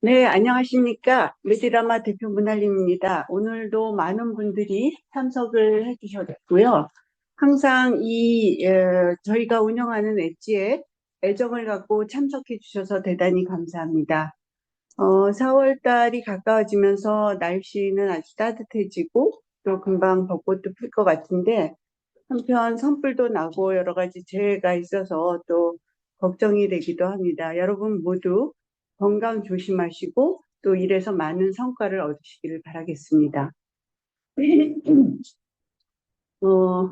네, 안녕하십니까. 메디라마 대표 문할림입니다. 오늘도 많은 분들이 참석을 해주셨고요. 항상 저희가 운영하는 엣지에 애정을 갖고 참석해 주셔서 대단히 감사합니다. 4월 달이 가까워지면서 날씨는 아주 따뜻해지고 또 금방 벚꽃도 필 것 같은데 한편 산불도 나고 여러 가지 재해가 있어서 또 걱정이 되기도 합니다. 여러분 모두 건강 조심하시고 또 일에서 많은 성과를 얻으시기를 바라겠습니다.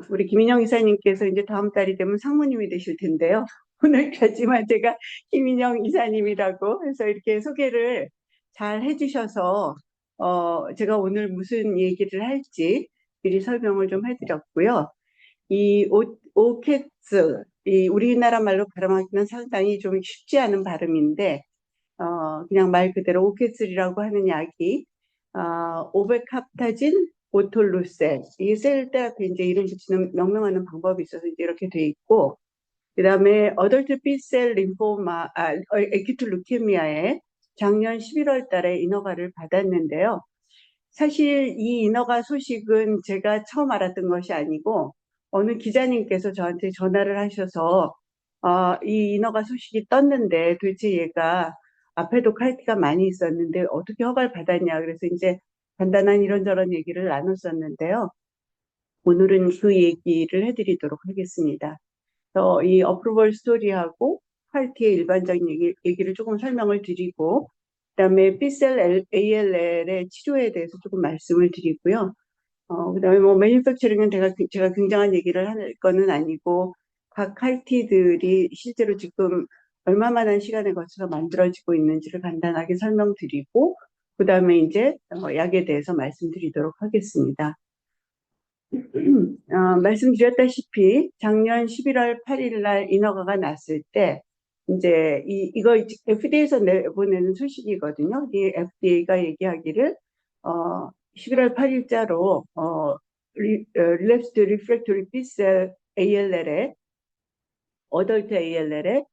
우리 김인영 이사님께서 이제 다음 달이 되면 상무님이 되실 텐데요. 오늘까지만 제가 김인영 이사님이라고 해서 이렇게 소개를 잘 해주셔서 제가 오늘 무슨 얘기를 할지 미리 설명을 좀 해드렸고요. 이 오케츠, 이 우리나라 말로 발음하기는 상당히 좀 쉽지 않은 발음인데, 그냥 말 그대로 오케츠리라고 하는 약이, 오베캅타진 보톨루셀, 이 셀 테라피 이제 이름 붙이는 명명하는 방법이 있어서 이제 이렇게 돼 있고, 그 다음에 어덜트 B셀 림포마, 에큐트 루케미아에 작년 11월 달에 인허가를 받았는데요. 사실 이 인허가 소식은 제가 처음 알았던 것이 아니고 어느 기자님께서 저한테 전화를 하셔서 이 인허가 소식이 떴는데 도대체 얘가 앞에도 칼티가 많이 있었는데 어떻게 허가를 받았냐 그래서 이제 간단한 이런저런 얘기를 나눴었는데요. 오늘은 그 얘기를 해드리도록 하겠습니다. 이 어프로벌 스토리하고 칼티의 일반적인 얘기를 조금 설명을 드리고 그다음에 B셀 ALL의 치료에 대해서 조금 말씀을 드리고요. 그다음에 뭐 매니팩처링은 제가 굉장한 얘기를 할 거는 아니고 각 칼티들이 실제로 지금 얼마만한 시간에 걸쳐서 만들어지고 있는지를 간단하게 설명드리고 그다음에 이제 약에 대해서 말씀드리도록 하겠습니다. 말씀드렸다시피 작년 11월 8일 날 인허가가 났을 때 이제 이거 FDA에서 내보내는 소식이거든요. 이 FDA가 얘기하기를 11월 8일자로 relapsed refractory B-cell ALL에 어덜트 ALL에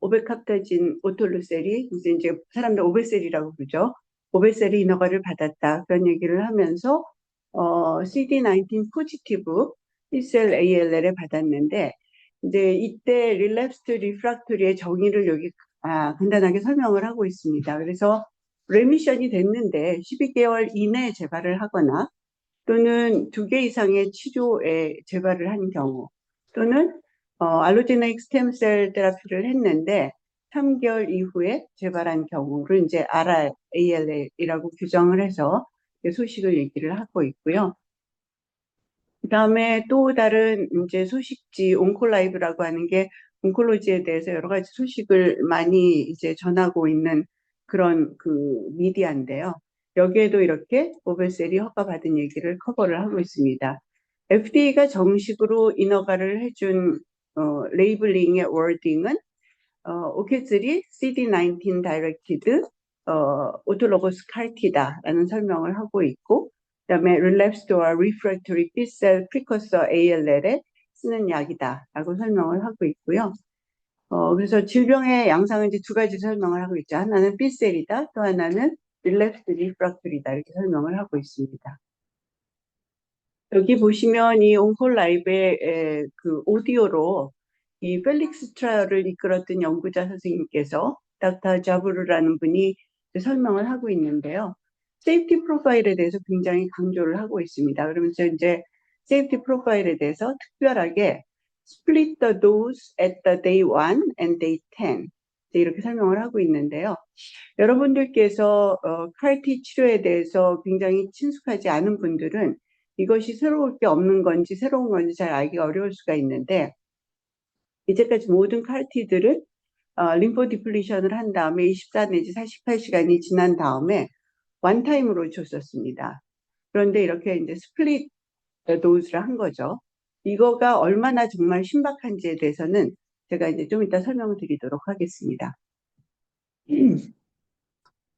오베캅타진 오톨루셀이 이제 사람들 오베셀이라고 그러죠. 오베셀이 인허가를 받았다. 그런 얘기를 하면서 CD19 포지티브 B셀 ALL에 받았는데 이제 이때 relapsed refractory의 정의를 여기 간단하게 설명을 하고 있습니다. 그래서 레미션이 됐는데 12개월 이내에 재발을 하거나 또는 2개 이상의 치료에 재발을 한 경우 또는 알로제네익 스템셀 테라피를 했는데 3개월 이후에 재발한 경우를 이제 RAL이라고 규정을 해서 소식을 얘기를 하고 있고요. 그 다음에 또 다른 이제 소식지 온콜라이브라고 하는 게 온콜로지에 대해서 여러 가지 소식을 많이 이제 전하고 있는 그런 그 미디어인데요. 여기에도 이렇게 오베셀이 허가받은 얘기를 커버를 하고 있습니다. FDA가 정식으로 인허가를 해준 레이블링의 워딩은 오케즐이 CD19 다이렉티드 오토로고스 칼티다라는 설명을 하고 있고 그다음에 relapsed or refractory B-cell precursor ALL에 쓰는 약이다라고 설명을 하고 있고요. 그래서 질병의 양상은 이제 두 가지 설명을 하고 있죠. 하나는 B셀이다, 또 하나는 relapsed refractory다 이렇게 설명을 하고 있습니다. 여기 보시면 이 온콜라이브의 그 오디오로 이 펠릭스 트라이얼을 이끌었던 연구자 선생님께서 닥터 자부르라는 분이 설명을 하고 있는데요. 세이프티 프로파일에 대해서 굉장히 강조를 하고 있습니다. 그러면서 이제 세이프티 프로파일에 대해서 특별하게 split the dose at the day 1 and day 10 이렇게 설명을 하고 있는데요. 여러분들께서 CAR-T 치료에 대해서 굉장히 친숙하지 않은 분들은 이것이 새로울 게 없는 건지 새로운 건지 잘 알기가 어려울 수가 있는데 이제까지 모든 CAR-T들은 림포 디플리션을 한 다음에 24 내지 48시간이 지난 다음에 원타임으로 줬었습니다. 그런데 이렇게 이제 스플릿 도즈를 한 거죠. 이거가 얼마나 정말 신박한지에 대해서는 제가 이제 좀 이따 설명을 드리도록 하겠습니다.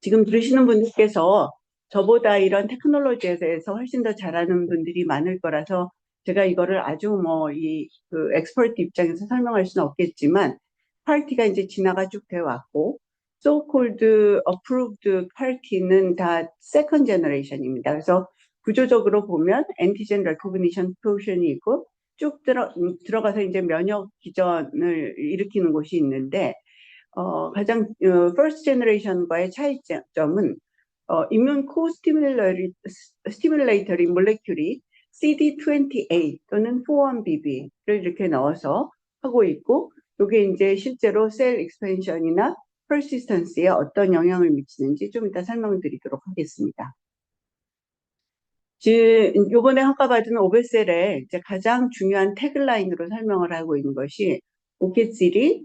지금 들으시는 분들께서 저보다 이런 테크놀로지에 대해서 훨씬 더 잘하는 분들이 많을 거라서 제가 이거를 아주 그 엑스퍼트 입장에서 설명할 수는 없겠지만 파티가 이제 진화가 쭉 되어 왔고 so-called approved CAR-T는 다 second generation입니다. 그래서 구조적으로 보면 antigen recognition 포션이 있고 쭉 들어가서 이제 면역 기전을 일으키는 곳이 있는데, 가장 first generation과의 차이점은 immune co-stimulatory molecule이 CD28 또는 4-1BB를 이렇게 넣어서 하고 있고, 이게 이제 실제로 셀 익스펜션이나 persistence에 어떤 영향을 미치는지 좀 이따 설명드리도록 하겠습니다. 요번에 허가받은 오베셀의 이제 가장 중요한 태글라인으로 설명을 하고 있는 것이 오켓실이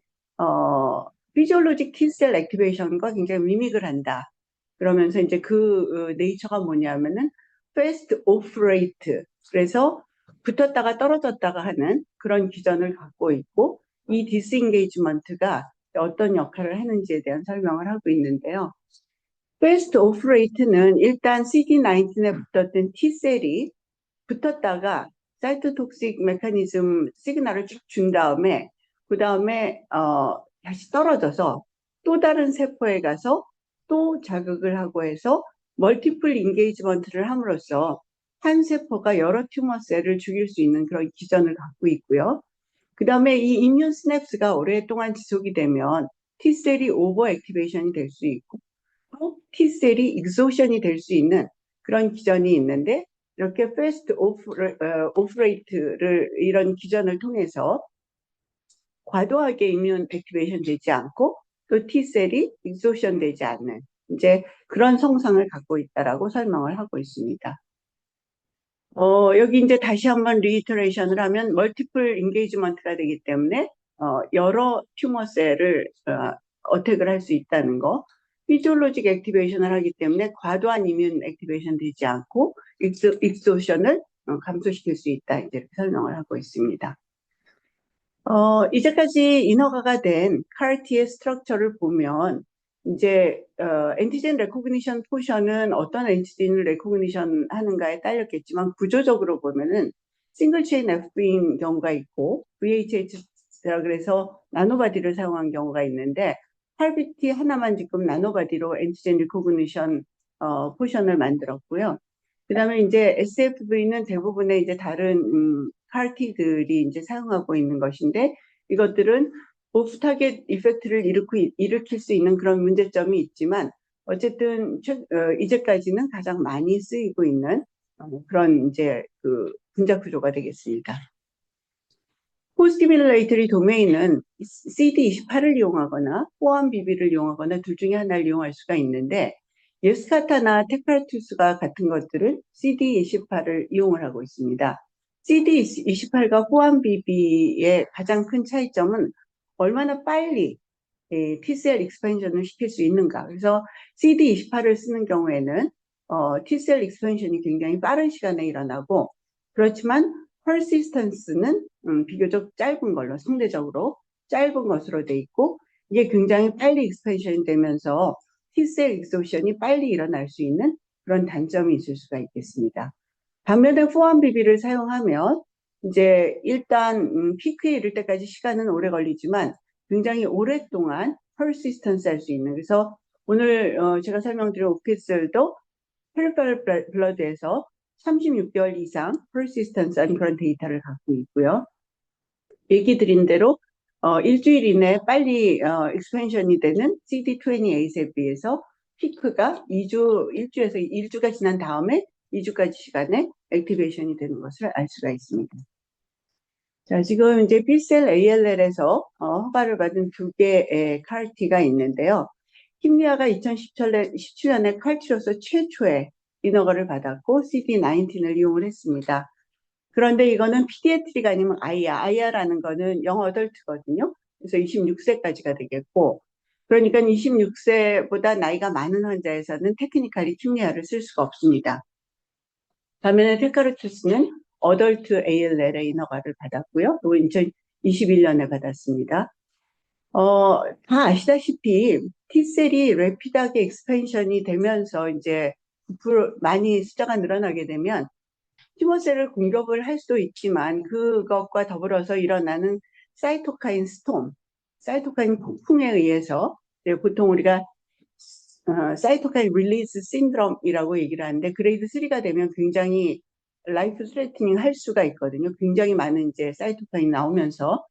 피지올로직 T셀 액티베이션과 굉장히 미믹을 한다. 그러면서 이제 그 네이처가 뭐냐면은 fast off rate, 그래서 붙었다가 떨어졌다가 하는 그런 기전을 갖고 있고, 이 디스인게이지먼트가 어떤 역할을 하는지에 대한 설명을 하고 있는데요. fast off rate는 일단 CD19에 붙었던 T셀이 붙었다가 사이토톡식 메커니즘 시그널을 쭉 준 다음에 그 다음에 다시 떨어져서 또 다른 세포에 가서 또 자극을 하고 해서 멀티플 인게이지먼트를 함으로써 한 세포가 여러 튜머셀을 죽일 수 있는 그런 기전을 갖고 있고요. 그 다음에 이 이뮨 스냅스가 오랫동안 지속이 되면 T셀이 오버 액티베이션이 될 수 있고 또 T셀이 익소션이 될 수 있는 그런 기전이 있는데, 이렇게 패스트 오프 레이트를 이런 기전을 통해서 과도하게 이뮨 액티베이션 되지 않고 또 T셀이 익소션 되지 않는 이제 그런 성상을 갖고 있다라고 설명을 하고 있습니다. 여기 이제 다시 한번 리이터레이션을 하면 멀티플 인게이지먼트가 되기 때문에 여러 튜머 셀을 어택을 할 수 있다는 거, 피지올로직 액티베이션을 하기 때문에 과도한 이뮨 액티베이션 되지 않고 익소션을 감소시킬 수 있다, 이렇게 설명을 하고 있습니다. 이제까지 인허가가 된 CAR-T의 스트럭처를 보면 이제 엔티젠 레코그니션 포션은 어떤 엔티젠을 레코그니션 하는가에 딸렸겠지만, 구조적으로 보면은 싱글 체인 F인 경우가 있고 VHH라 그래서 나노바디를 사용한 경우가 있는데, 8BT 하나만 지금 나노바디로 엔티젠 레코그니션 포션을 만들었고요. 그 다음에 이제 SFV는 대부분의 이제 다른 CAR-T들이 이제 사용하고 있는 것인데, 이것들은 오프 타겟 이펙트를 일으킬 수 있는 그런 문제점이 있지만, 어쨌든 이제까지는 가장 많이 쓰이고 있는 그런 이제 그 분자 구조가 되겠습니다. 코스티뮬레이터리 도메인은 CD28을 이용하거나 4-1BB를 이용하거나 둘 중에 하나를 이용할 수가 있는데, 예스카타나 테카르투스가 같은 것들은 CD28을 이용을 하고 있습니다. CD28과 4-1BB의 가장 큰 차이점은 얼마나 빨리 T셀 익스펜션을 시킬 수 있는가. 그래서 CD28을 쓰는 경우에는 T셀 익스펜션이 굉장히 빠른 시간에 일어나고, 그렇지만 persistence는 비교적 짧은 걸로, 상대적으로 짧은 것으로 돼 있고, 이게 굉장히 빨리 익스펜션이 되면서 T셀 익소션이 빨리 일어날 수 있는 그런 단점이 있을 수가 있겠습니다. 반면에 4-1BB를 사용하면 이제 일단 피크에 이를 때까지 시간은 오래 걸리지만 굉장히 오랫동안 persistence 할 수 있는, 그래서 오늘 제가 설명드린 오피스도 페리페럴 블러드에서 36개월 이상 persistence 한 그런 데이터를 갖고 있고요. 얘기 드린 대로 일주일 이내에 빨리 익스펜션이 되는 CD28에 비해서 피크가 1주에서 1주가 지난 다음에 2주까지 시간에 액티베이션이 되는 것을 알 수가 있습니다. 자, 지금 이제 B셀 ALL에서 허가를 받은 두 개의 CAR-T가 있는데요. 킴리아가 2017년에 CAR-T로서 최초의 인허가를 받았고 CD19을 이용을 했습니다. 그런데 이거는 피디애트리가 아니면 아이아라는 거는 영어 어덜트거든요. 그래서 26세까지가 되겠고, 그러니까 26세보다 나이가 많은 환자에서는 테크니컬이 킴리아를 쓸 수가 없습니다. 반면에 테카르투스는 어덜트 ALL의 인허가를 받았고요. 또 2021년에 받았습니다. 다 아시다시피 T셀이 래피드하게 익스펜션이 되면서 이제 많이 숫자가 늘어나게 되면 튜머셀을 공격을 할 수도 있지만, 그것과 더불어서 일어나는 사이토카인 스톰, 사이토카인 폭풍에 의해서 보통 우리가 사이토카인 릴리즈 신드롬이라고 얘기를 하는데 그레이드 3가 되면 굉장히 라이프 스트레이트닝 할 수가 있거든요. 굉장히 많은 이제 사이토카인 나오면서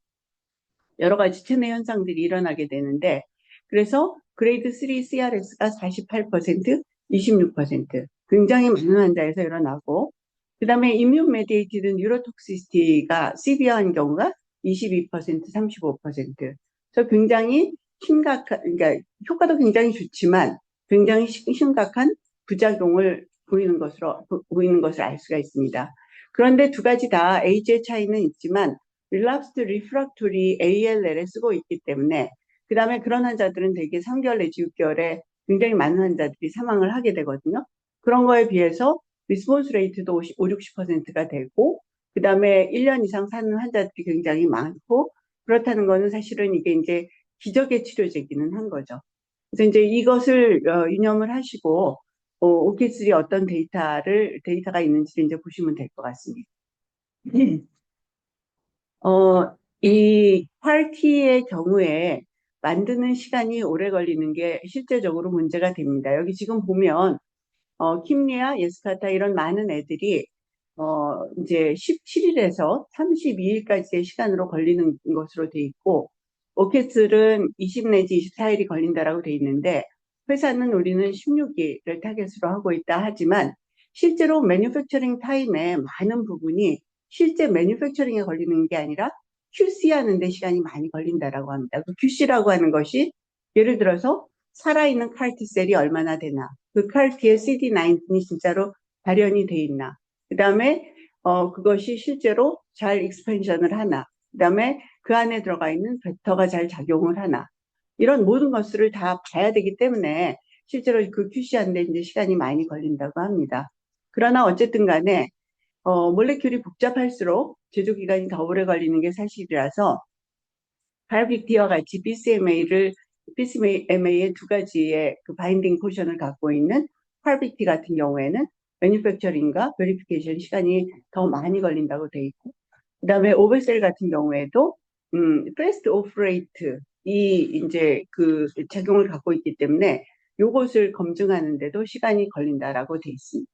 여러 가지 체내 현상들이 일어나게 되는데 그래서 그레이드 3 CRS가 48%, 26% 굉장히 많은 환자에서 일어나고 그다음에 이뮨 메디에이티드 뉴로톡시시티가 시비어한 경우가 22%, 35%. 그래서 굉장히 심각한 그러니까 효과도 굉장히 좋지만 굉장히 심각한 부작용을 보이는 것을 알 수가 있습니다. 그런데 두 가지 다 에이지의 차이는 있지만 relapsed refractory ALL에 쓰고 있기 때문에 그 다음에 그런 환자들은 대개 3개월 내지 6개월에 굉장히 많은 환자들이 사망을 하게 되거든요. 그런 거에 비해서 리스폰스 레이트도 50, 60%가 되고 그 다음에 1년 이상 사는 환자들이 굉장히 많고 그렇다는 거는 사실은 이게 이제 기적의 치료제기는 한 거죠. 그래서 이제 이것을 유념을 하시고 오케3 어떤 데이터가 있는지 이제 보시면 될 것 같습니다. 이 파티의 경우에 만드는 시간이 오래 걸리는 게 실제적으로 문제가 됩니다. 여기 지금 보면 킴리아, 예스카타 이런 많은 애들이 이제 17일에서 32일까지의 시간으로 걸리는 것으로 돼 있고 오케슬은 20 내지 24일이 걸린다라고 돼 있는데 회사는 우리는 16일을 타겟으로 하고 있다 하지만 실제로 매뉴팩처링 타임의 많은 부분이 실제 매뉴팩처링에 걸리는 게 아니라 QC 하는데 시간이 많이 걸린다라고 합니다. 그 QC라고 하는 것이 예를 들어서 살아있는 칼티셀이 얼마나 되나 그 칼티에 CD19이 진짜로 발현이 돼 있나 그 다음에 그것이 실제로 잘 익스펜션을 하나 그 다음에 그 안에 들어가 있는 벡터가 잘 작용을 하나 이런 모든 것들을 다 봐야 되기 때문에 실제로 그 QC하는데 이제 시간이 많이 걸린다고 합니다. 그러나 어쨌든 간에 몰레큘이 복잡할수록 제조 기간이 더 오래 걸리는 게 사실이라서 발빅티와 같이 BCMA의 두 가지의 그 바인딩 포션을 갖고 있는 팔빅티 같은 경우에는 매니팩처링과 베리피케이션 시간이 더 많이 걸린다고 돼 있고 그다음에 오베셀 같은 경우에도 패스트 오프레이트 이 이제 그 작용을 갖고 있기 때문에 요것을 검증하는데도 시간이 걸린다라고 돼 있습니다.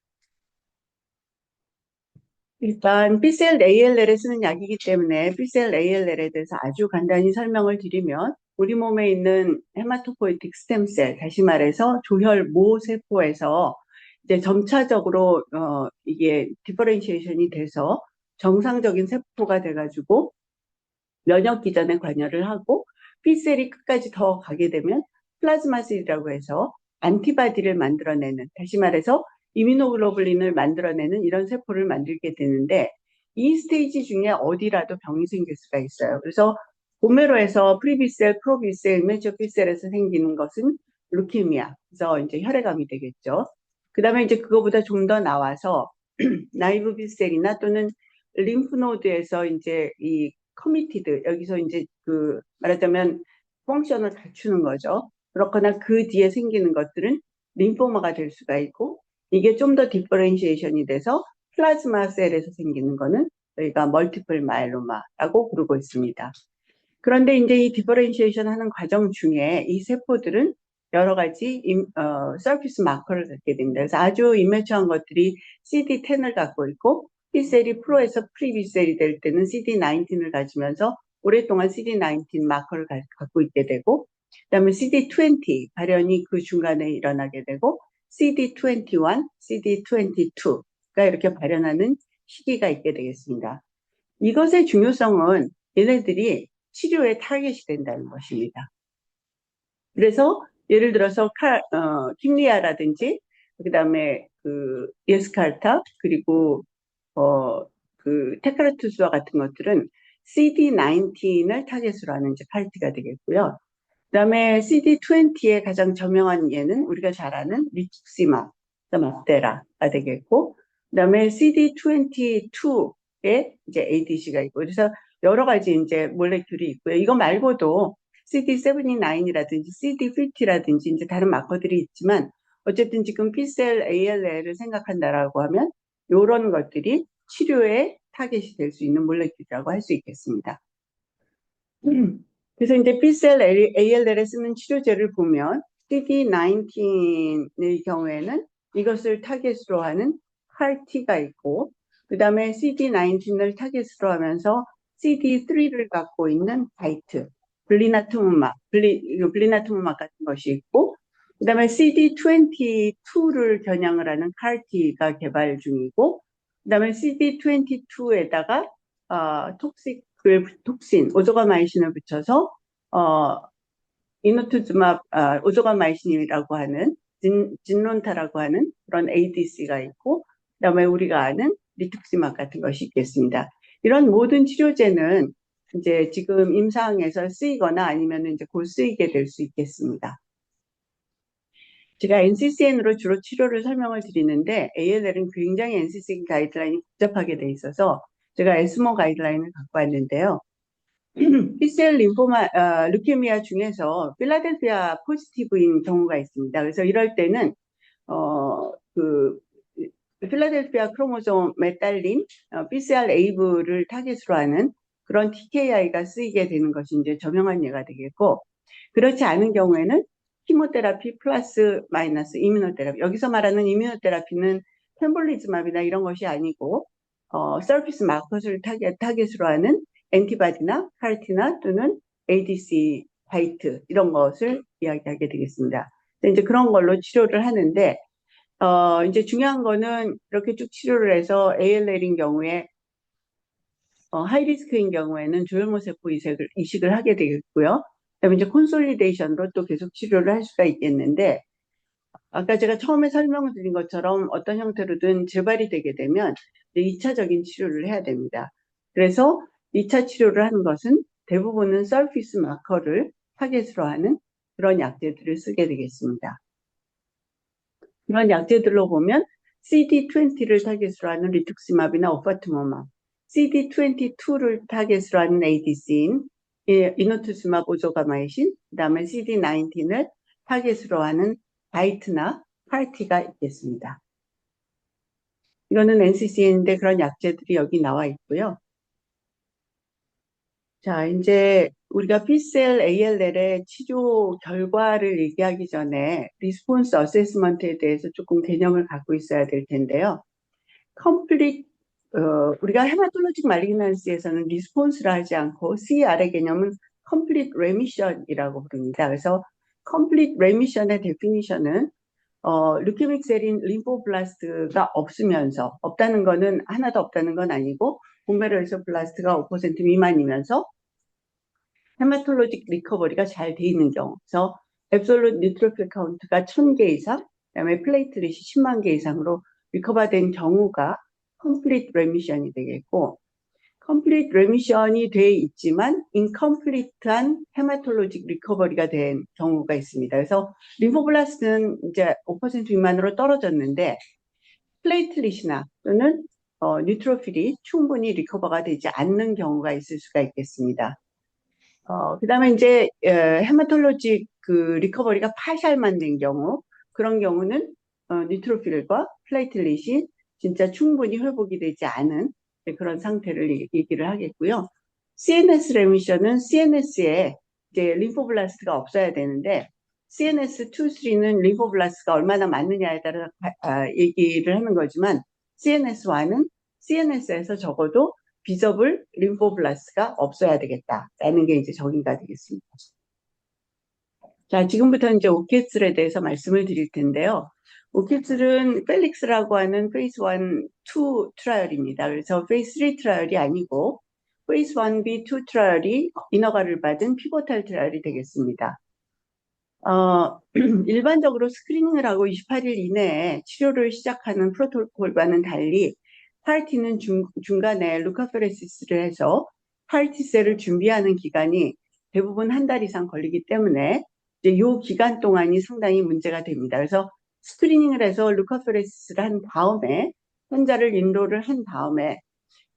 일단 B셀 ALL에 쓰는 약이기 때문에 B셀 ALL에 대해서 아주 간단히 설명을 드리면 우리 몸에 있는 헤마토포이틱 스템셀, 다시 말해서 조혈모 세포에서 이제 점차적으로 이게 디퍼런시에이션이 돼서 정상적인 세포가 돼가지고 면역 기전에 관여를 하고 B셀이 끝까지 더 가게 되면 플라즈마셀이라고 해서 안티바디를 만들어내는, 다시 말해서 이뮤노글로불린을 만들어내는 이런 세포를 만들게 되는데 이 스테이지 중에 어디라도 병이 생길 수가 있어요. 그래서 보메로에서 프리비셀, 프로비셀, 이메저 B셀에서 생기는 것은 루케미아, 그래서 이제 혈액암이 되겠죠. 그 다음에 이제 그거보다 좀 더 나와서 나이브 B셀이나 또는 림프노드에서 이제 이 커미티드 여기서 이제 그 말하자면 펑션을 갖추는 거죠. 그렇거나 그 뒤에 생기는 것들은 림포마가 될 수가 있고 이게 좀 더 디퍼런시에이션이 돼서 플라즈마 셀에서 생기는 거는 저희가 멀티플 마일로마라고 부르고 있습니다. 그런데 이제 이 디퍼런시에이션 하는 과정 중에 이 세포들은 여러 가지 서피스 마커를 갖게 됩니다. 그래서 아주 임매추한 것들이 CD10을 갖고 있고 B셀이 프로에서 프리비셀이 될 때는 CD19을 가지면서 오랫동안 CD19 마커를 갖고 있게 되고 그다음에 CD20 발현이 그 중간에 일어나게 되고 CD21, CD22가 이렇게 발현하는 시기가 있게 되겠습니다. 이것의 중요성은 얘네들이 치료의 타겟이 된다는 것입니다. 그래서 예를 들어서 킴리아라든지 그다음에 그 예스칼타 그리고 그 테크라투스와 같은 것들은 CD19을 타겟으로 하는 이제 팔티가 되겠고요. 그다음에 CD20의 가장 저명한 예는 우리가 잘 아는 리투시마, 막데라가 되겠고, 그다음에 CD22의 이제 ADC가 있고, 그래서 여러 가지 이제 몰레큘이 있고요. 이거 말고도 CD79이라든지 CD50라든지 이제 다른 마커들이 있지만 어쨌든 지금 B셀 ALL을 생각한다라고 하면 이런 것들이 치료의 타겟이 될 수 있는 몰레큘이라고 할 수 있겠습니다. 그래서 이제 B셀 ALL에 쓰는 치료제를 보면 CD19의 경우에는 이것을 타겟으로 하는 CAR-T가 있고, 그 다음에 CD19을 타겟으로 하면서 CD3를 갖고 있는 바이트, 블리나투무막 같은 것이 있고, 그 다음에 CD22를 겨냥을 하는 CAR-T가 개발 중이고, 그 다음에 CD22에다가 톡신, 오조가마이신을 붙여서 이노투즈맙, 오조가마이신이라고 하는 진론타라고 하는 그런 ADC가 있고, 그다음에 우리가 아는 리투크시막 같은 것이 있겠습니다. 이런 모든 치료제는 이제 지금 임상에서 쓰이거나 아니면 이제 곧 쓰이게 될 수 있겠습니다. 제가 NCCN으로 주로 치료를 설명을 드리는데 ALL은 굉장히 NCCN 가이드라인이 복잡하게 돼 있어서 제가 에스모 가이드라인을 갖고 왔는데요. B셀 림포마, 루케미아 중에서 필라델피아 포지티브인 경우가 있습니다. 그래서 이럴 때는 그 필라델피아 크로모솜에 딸린 BCR 에이브를 타겟으로 하는 그런 TKI가 쓰이게 되는 것이 이제 저명한 예가 되겠고, 그렇지 않은 경우에는 키모테라피 플러스 마이너스 이뮤노테라피, 여기서 말하는 이뮤노테라피는 펜볼리즈맙이나 이런 것이 아니고 서피스 마커스를 타겟으로 하는 엔티바디나 카르티나 또는 ADC 바이트 이런 것을 이야기하게 되겠습니다. 이제 그런 걸로 치료를 하는데 이제 중요한 거는 이렇게 쭉 치료를 해서 ALL인 경우에 하이리스크인 경우에는 조혈모세포 이식을 하게 되겠고요. 그다음에 이제 콘솔리데이션으로 또 계속 치료를 할 수가 있겠는데, 아까 제가 처음에 설명을 드린 것처럼 어떤 형태로든 재발이 되게 되면 2차적인 치료를 해야 됩니다. 그래서 2차 치료를 하는 것은 대부분은 서피스 마커를 타겟으로 하는 그런 약제들을 쓰게 되겠습니다. 이런 약제들로 보면 CD20를 타겟으로 하는 리투크시맙이나 오파투모맙, CD22를 타겟으로 하는 ADC인 이노투스맙 오조가마이신, 그 다음에 CD19을 타겟으로 하는 바이트나 CAR-T가 있겠습니다. 이거는 NCCN인데 그런 약제들이 여기 나와 있고요. 자, 이제 우리가 B셀 ALL의 치료 결과를 얘기하기 전에 리스폰스 어세스먼트에 대해서 조금 개념을 갖고 있어야 될 텐데요. 우리가 헤마톨로직 말리그넌시에서는 리스폰스를 하지 않고 CR의 개념은 complete remission이라고 부릅니다. 그래서 complete remission의 데피니션은 루케믹 셀인 림포블라스트가 없다는 거는 하나도 없다는 건 아니고 본메로에서 블라스트가 5% 미만이면서 헤마톨로직 리커버리가 잘 돼 있는 경우, 그래서 앱솔루트 뉴트로필 카운트가 1000개 이상, 그다음에 플레이트릿이 10만 개 이상으로 리커버된 경우가 컴플리트 레미션이 되겠고, 컴플리트 레미션이 돼 있지만 인컴플리트한 헤마톨로직 리커버리가 된 경우가 있습니다. 그래서 림포블라스트는 이제 5% 미만으로 떨어졌는데 플레이트릿이나 또는 뉴트로필이 충분히 리커버가 되지 않는 경우가 있을 수가 있겠습니다. 그 다음에 이제 헤마톨로직 리커버리가 파샬만 된 경우, 그런 경우는 뉴트로필과 플레이틀릿이 진짜 충분히 회복이 되지 않은 그런 상태를 얘기를 하겠고요. CNS 레미션은 CNS에 이제 림포블라스트가 없어야 되는데 CNS 2, 3는 림포블라스트가 얼마나 많느냐에 따라 얘기를 하는 거지만 CNS1은 CNS에서 적어도 비저블 림포블라스트가 없어야 되겠다라는 게 이제 정의가 되겠습니다. 자, 지금부터 이제 오케슬에 대해서 말씀을 드릴 텐데요. 오케슬은 펠릭스라고 하는 페이스 1, 2 트라이얼입니다. 그래서 페이스 3 트라이얼이 아니고 페이스 1B, 2 트라이얼이 인허가를 받은 피보탈 트라이얼이 되겠습니다. 일반적으로 스크리닝을 하고 28일 이내에 치료를 시작하는 프로토콜과는 달리 CAR-T는 중간에 루카페레시스를 해서 CAR-T셀을 준비하는 기간이 대부분 한 달 이상 걸리기 때문에 이제 이 기간 동안이 상당히 문제가 됩니다. 그래서 스크리닝을 해서 루카페레시스를 한 다음에 환자를 인로를 한 다음에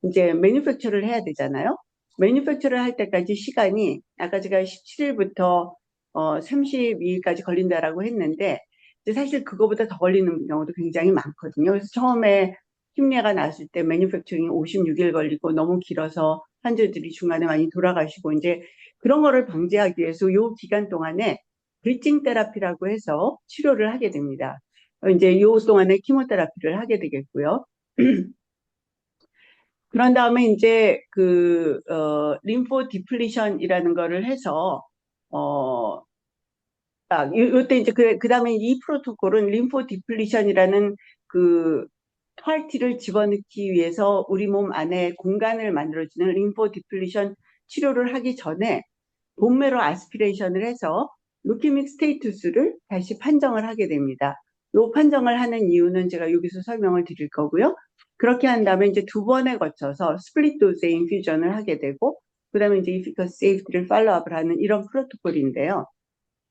이제 매뉴팩처를 해야 되잖아요. 매뉴팩처를 할 때까지 시간이 아까 제가 17일부터 32일까지 걸린다라고 했는데 사실 그거보다 더 걸리는 경우도 굉장히 많거든요. 그래서 처음에 심리가 났을 때 매뉴팩처링이 56일 걸리고 너무 길어서 환자들이 중간에 많이 돌아가시고 이제 그런 거를 방지하기 위해서 이 기간 동안에 브리징 테라피라고 해서 치료를 하게 됩니다. 이제 요 동안에 키모테라피를 하게 되겠고요. 그런 다음에 이제 림포 디플리션이라는 거를 해서, 어, 요때 이제 그 다음에 이 프로토콜은 림포 디플리션이라는 그 활티를 집어넣기 위해서 우리 몸 안에 공간을 만들어주는 림포 디플리션 치료를 하기 전에 본메로 아스피레이션을 해서 루키믹 스테이투스를 다시 판정을 하게 됩니다. 이 판정을 하는 이유는 제가 여기서 설명을 드릴 거고요. 그렇게 한 다음에 이제 두 번에 거쳐서 스플릿 도스의 인퓨전을 하게 되고, 그 다음에 이제 이피커스 세이프티를 팔로우업을 하는 이런 프로토콜인데요.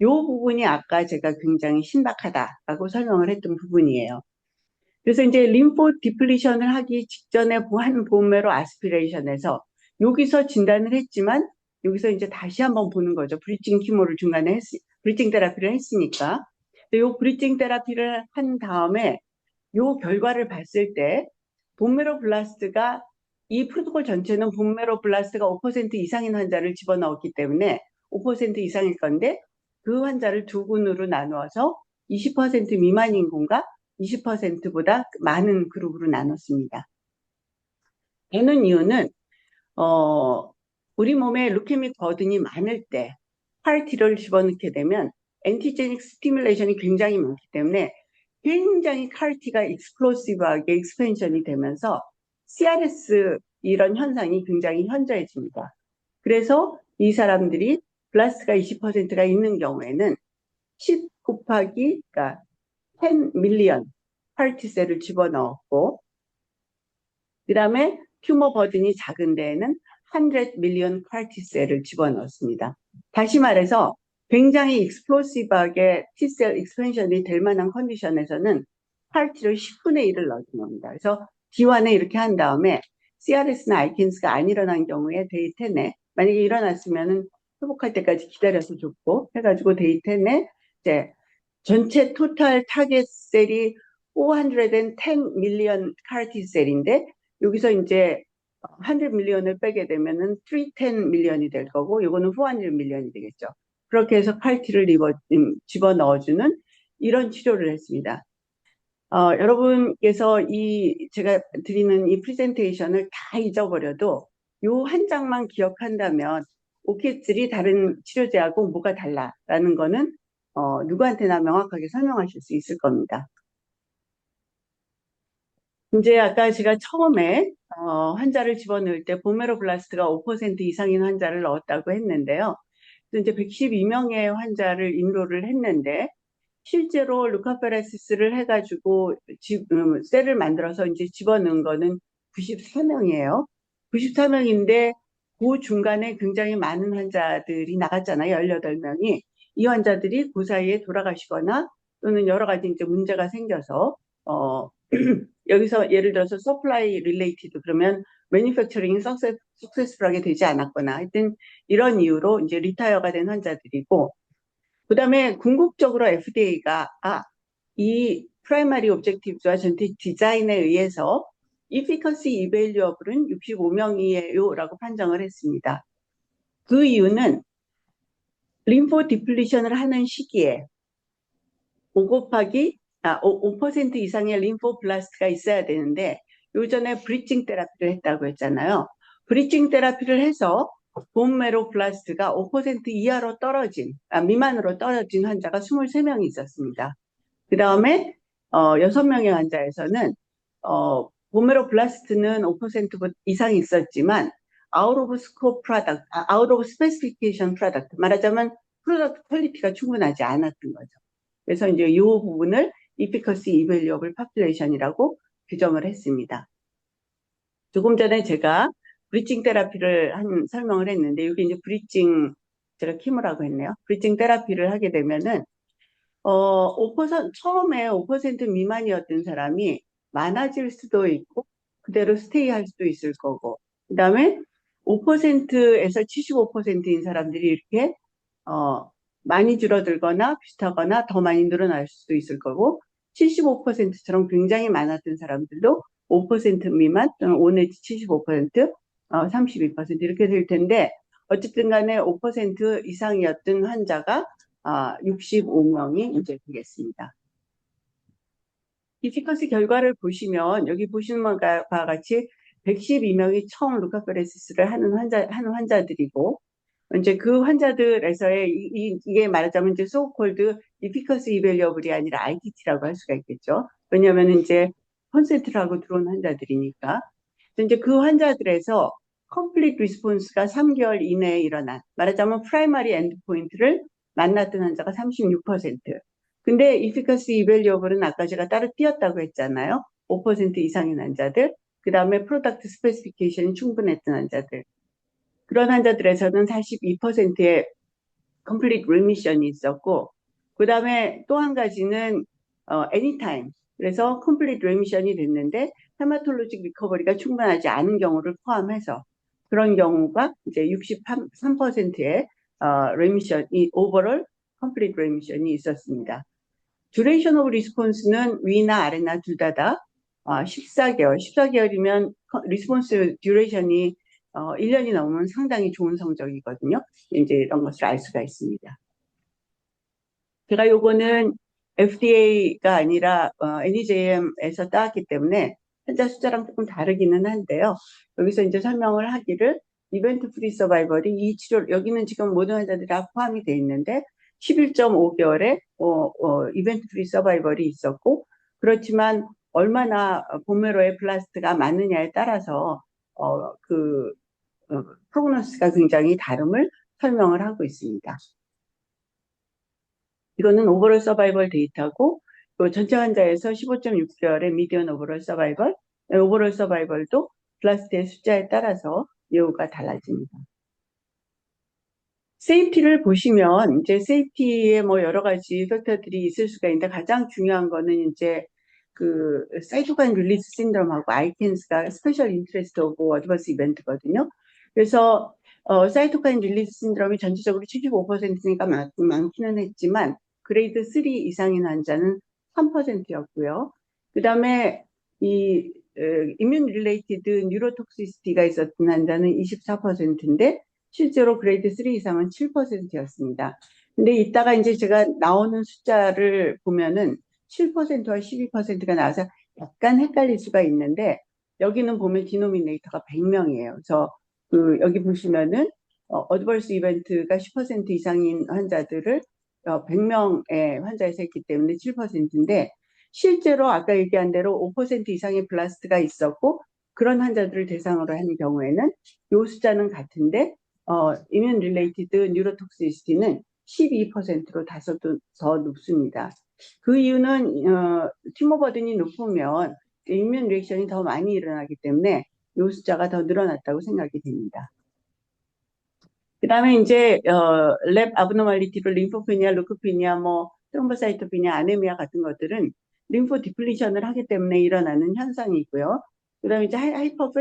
이 부분이 아까 제가 굉장히 신박하다라고 설명을 했던 부분이에요. 그래서 이제 림포 디플리션을 하기 직전에 한 본메로 아스피레이션에서 여기서 진단을 했지만 여기서 이제 다시 한번 보는 거죠. 브리징 키모를 중간에 브리징 테라피를 했으니까. 이 브리징 테라피를 한 다음에 이 결과를 봤을 때 본메로 블라스트가 이 프로토콜 전체는 본메로 블라스트가 5% 이상인 환자를 집어넣었기 때문에 5% 이상일 건데 그 환자를 두 군으로 나누어서 20% 미만인 군과 20%보다 많은 그룹으로 나눴습니다. 되는 이유는 우리 몸에 루케믹 버든이 많을 때 CAR-T를 집어넣게 되면 엔티제닉 스티뮬레이션이 굉장히 많기 때문에 굉장히 CAR-T가 익스플로시브하게 익스펜션이 되면서 CRS 이런 현상이 굉장히 현저해집니다. 그래서 이 사람들이 블라스트가 20%가 있는 경우에는 10 곱하기 그러니까 10 밀리언 CAR-T셀을 집어넣었고, 그 다음에 튜머 버든이 작은 데에는 100 밀리언 CAR-T셀을 집어넣습니다. 다시 말해서 굉장히 익스플로시브하게 T셀 익스펜션이 될 만한 컨디션에서는 CAR-T를 10분의 1을 넣는 겁니다. 그래서 D1에 이렇게 한 다음에 CRS나 아이킨스가 안 일어난 경우에 데이 10에 만약에 일어났으면 회복할 때까지 기다려서 줬고 해가지고 데이 10에 이제 전체 토탈 타겟 셀이 410 밀리언 CAR-T 셀인데 여기서 이제 100 밀리언을 빼게 되면은 310 밀리언이 될 거고 이거는 400 밀리언이 되겠죠. 그렇게 해서 CAR-T를 집어넣어주는 이런 치료를 했습니다. 여러분께서 제가 드리는 이 프레젠테이션을 다 잊어버려도 요 한 장만 기억한다면 오케슬이 다른 치료제하고 뭐가 달라라는 거는 누구한테나 명확하게 설명하실 수 있을 겁니다. 이제 아까 제가 처음에 환자를 집어넣을 때 보메로블라스트가 5% 이상인 환자를 넣었다고 했는데요. 이제 112명의 환자를 인로를 했는데 실제로 루카페레시스를 해가지고 셀을 만들어서 이제 집어넣은 거는 94명이에요. 94명인데 그 중간에 굉장히 많은 환자들이 나갔잖아요. 18명이. 이 환자들이 그 사이에 돌아가시거나 또는 여러 가지 이제 문제가 생겨서 여기서 예를 들어서 서플라이 릴레이티드 그러면 매니팩처링이 석세스풀하게 되지 않았거나 하여튼 이런 이유로 이제 리타이어가 된 환자들이고, 그 다음에 궁극적으로 FDA가 이 프라이머리 오브젝티브와 전체 디자인에 의해서 이피커시 이밸류어블은 65명이에요 라고 판정을 했습니다. 그 이유는 림포 디플리션을 하는 시기에 5% 이상의 림포 블라스트가 있어야 되는데 요전에 브리징 테라피를 했다고 했잖아요. 브리징 테라피를 해서 본메로 블라스트가 5% 이하로 미만으로 떨어진 환자가 23명이 있었습니다. 그 다음에 6명의 환자에서는 본메로 블라스트는 5% 이상 있었지만 아웃 오브 스코프 프로덕트, 아웃 오브 스페시피케이션 프로덕트, 말하자면 프로덕트 퀄리티가 충분하지 않았던 거죠. 그래서 이제 이 부분을 이피커시 이밸류어블 파퓰레이션이라고 규정을 했습니다. 조금 전에 제가 브리징 테라피를 설명을 했는데 여기 이제 브리징 제가 키모라고 했네요. 브리징 테라피를 하게 되면은 5% 처음에 5% 미만이었던 사람이 많아질 수도 있고 그대로 스테이할 수도 있을 거고, 그다음에 5%에서 75%인 사람들이 이렇게 많이 줄어들거나 비슷하거나 더 많이 늘어날 수도 있을 거고, 75%처럼 굉장히 많았던 사람들도 5% 미만 또는 5 내지 75%, 32% 이렇게 될 텐데 어쨌든 간에 5% 이상이었던 환자가 65명이 이제 되겠습니다. 이피커스 결과를 보시면 여기 보시는 바와 같이 112명이 처음 루카페레시스를 하는 환자들이고, 이제 그 환자들에서의 이게 말하자면 이제 소콜드 이피커스 이밸리어블이 아니라 ITT라고 할 수가 있겠죠. 왜냐하면 이제 컨센트를 하고 들어온 환자들이니까. 이제 그 환자들에서 컴플리트 리스폰스가 3개월 이내에 일어난, 말하자면 프라이머리 엔드포인트를 만났던 환자가 36%. 근데 이피커스 이밸리어블은 아까 제가 따로 띄었다고 했잖아요. 5% 이상인 환자들, 그 다음에 프로덕트 스페시피케이션이 충분했던 환자들. 그런 환자들에서는 42%의 컴플리트 리미션이 있었고, 그 다음에 또 한 가지는 anytime. 그래서 컴플리트 리미션이 됐는데 헤마톨로직 리커버리가 충분하지 않은 경우를 포함해서 그런 경우가 이제 63%의 리미션이 오버롤 컴플리트 리미션이 있었습니다. 듀레이션 오브 리스폰스는 위나 아래나 둘 다다 14개월, 14개월이면 리스폰스 듀레이션이 1년이 넘으면 상당히 좋은 성적이거든요. 이제 이런 것을 알 수가 있습니다. 제가 요거는 FDA가 아니라 NEJM에서 따왔기 때문에 환자 숫자랑 조금 다르기는 한데요. 여기서 이제 설명을 하기를 이벤트 프리 서바이벌이 이 치료, 여기는 지금 모든 환자들이 다 포함이 돼 있는데 11.5개월에 이벤트 프리 서바이벌이 있었고, 그렇지만 얼마나 보메로의 플라스트가 많느냐에 따라서 프로그노스가 굉장히 다름을 설명을 하고 있습니다. 이거는 오버롤 서바이벌 데이터고, 또 전체 환자에서 15.6개월의 미디언 오버롤 서바이벌, 오버롤 서바이벌도 플라스트의 숫자에 따라서 예후가 달라집니다. 세이프티를 보시면 이제 세이프티에 뭐 여러 가지 팩터들이 있을 수가 있는데 가장 중요한 거는 이제 그 사이토카인 릴리스 신드롬하고 아이캔스가 스페셜 인트레스트 오브 어드버스 이벤트거든요. 그래서 사이토카인 릴리스 신드롬이 전체적으로 75%니까 많기는 했지만 그레이드 3 이상인 환자는 3%였고요. 그 다음에 이 이뮨 릴레이티드 뉴로톡시시티가 있었던 환자는 24%인데 실제로 그레이드 3 이상은 7%였습니다. 근데 이따가 이제 제가 나오는 숫자를 보면은 7%와 12%가 나와서 약간 헷갈릴 수가 있는데, 여기는 보면 디노미네이터가 100명이에요. 그래서 여기 보시면은 어드버스 이벤트가 10% 이상인 환자들을 100명의 환자에서 했기 때문에 7%인데, 실제로 아까 얘기한 대로 5% 이상의 블라스트가 있었고 그런 환자들을 대상으로 한 경우에는 이 숫자는 같은데 이뮨 릴레이티드 뉴로톡시시티는 12%로 다소 더 높습니다. 그 이유는 튜머 버든이 높으면 이뮨 리액션이 더 많이 일어나기 때문에 이 숫자가 더 늘어났다고 생각이 됩니다. 그 다음에 이제 랩 아브노말리티로 림포피니아, 루코피니아, 뭐 트롬보사이토피니아, 아네미아 같은 것들은 림포 디플리션을 하기 때문에 일어나는 현상이고요. 그 다음에 이제 하이퍼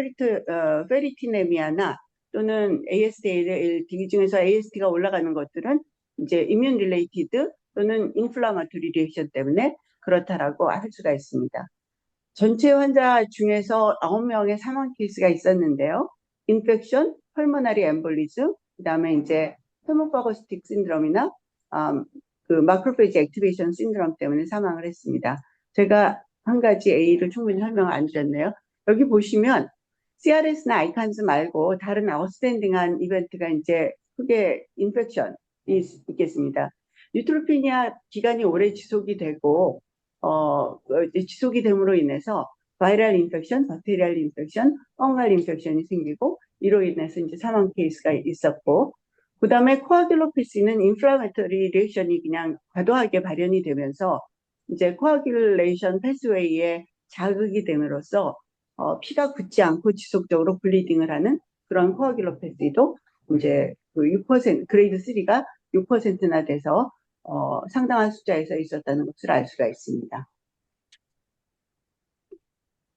페리티네미아나 또는 AST 중에서 AST가 올라가는 것들은 이제 이뮨 릴레이티드 또는 인플라마토리 리액션 때문에 그렇다라고 할 수가 있습니다. 전체 환자 중에서 9명의 사망 케이스가 있었는데요. 인펙션, 펄모나리 엠볼리즘, 그 다음에 이제 헤모파고스틱 신드롬이나 그 마크로페이지 액티베이션 신드롬 때문에 사망을 했습니다. 제가 한 가지 A를 충분히 설명을 안 드렸네요. 여기 보시면 CRS나 아이칸스 말고 다른 아웃스탠딩한 이벤트가 이제 크게 인펙션이 있겠습니다. 뉴트로피니아 기간이 오래 지속이 되고 지속이 됨으로 인해서 바이럴 인펙션, 박테리얼 인펙션, 펑갈 인펙션이 생기고 이로 인해서 이제 사망 케이스가 있었고, 그 다음에 코아귤로패시는 인플라메터리 리액션이 그냥 과도하게 발현이 되면서 이제 코아귤레이션 패스웨이에 자극이 됨으로써 피가 굳지 않고 지속적으로 블리딩을 하는 그런 코아귤로패시도 이제 그 6% 그레이드 3가 6%나 돼서 상당한 숫자에서 있었다는 것을 알 수가 있습니다.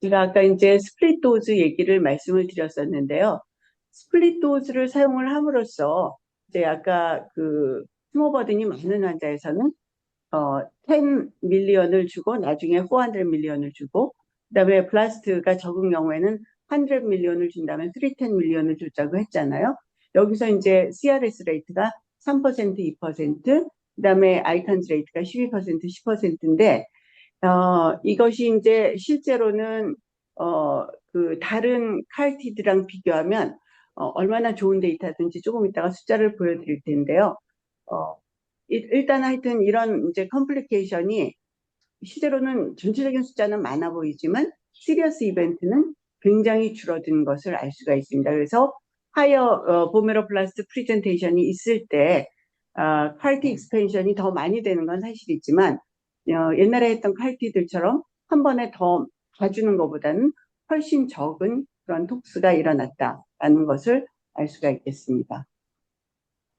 제가 아까 이제 스플릿 도즈 얘기를 말씀을 드렸었는데요. 스플릿 도즈를 사용을 함으로써 이제 아까 그 튜머 버든이 많은 환자에서는 10 밀리언을 주고 나중에 400 밀리언을 주고, 그다음에 블라스트가 적은 경우에는 100 밀리언을 준다면 310 밀리언을 주자고 했잖아요. 여기서 이제 CRS 레이트가 3%, 2%, 그다음에 아이칸즈 레이트가 12%, 10%인데 이것이 이제 실제로는 그 다른 칼티드랑 비교하면 얼마나 좋은 데이터든지 조금 이따가 숫자를 보여드릴 텐데요. 일단 하여튼 이런 이제 컴플리케이션이 실제로는 전체적인 숫자는 많아 보이지만 시리어스 이벤트는 굉장히 줄어든 것을 알 수가 있습니다. 그래서 하이어 보메로 플라스트 프리젠테이션이 있을 때 칼티 익스펜션이 더 많이 되는 건 사실이지만 옛날에 했던 칼티들처럼 한 번에 더 봐주는 것보다는 훨씬 적은 그런 톡스가 일어났다라는 것을 알 수가 있겠습니다.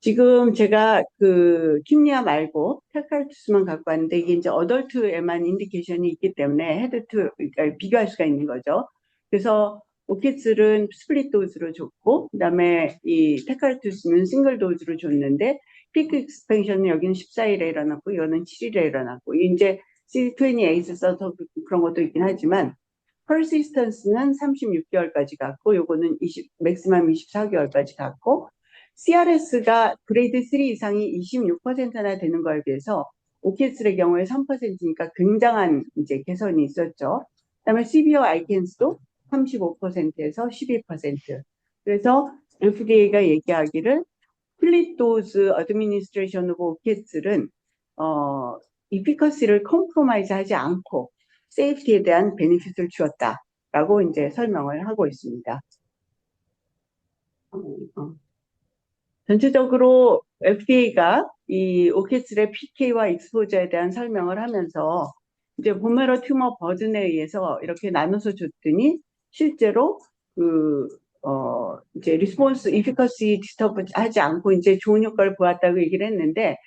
지금 제가 그 킴리아 말고 테칼투스만 갖고 왔는데 이게 이제 어덜트에만 인디케이션이 있기 때문에 헤드투 그러니까 비교할 수가 있는 거죠. 그래서 오키츠는 스플릿 도즈로 줬고 그다음에 이 테칼투스는 싱글 도즈로 줬는데 피크 익스펜션은 여기는 14일에 일어났고 이거는 7일에 일어났고 이제 CD28 써서 그런 것도 있긴 하지만 퍼시스턴스는 36개월까지 갔고 요거는 맥시멈 24개월까지 갔고 CRS가 그레이드 3 이상이 26%나 되는 거에 비해서 오케스트의 경우에 3%니까 굉장한 이제 개선이 있었죠. 그다음에 시비어 아이캔스도 35%에서 12%. 그래서 FDA가 얘기하기를 플릿 도즈 어드미니스트레이션 오브 오케스트는 이피커시를 컴프로마이즈 하지 않고 세이프티에 대한 베니핏을 주었다라고 이제 설명을 하고 있습니다. 전체적으로 FDA가 이 오케스트의 PK와 익스포저에 대한 설명을 하면서 이제 보메로 튜머 버든에 의해서 이렇게 나눠서 줬더니 실제로 이제 리스폰스 이피커시 디스터브 하지 않고 이제 좋은 효과를 보았다고 얘기를 했는데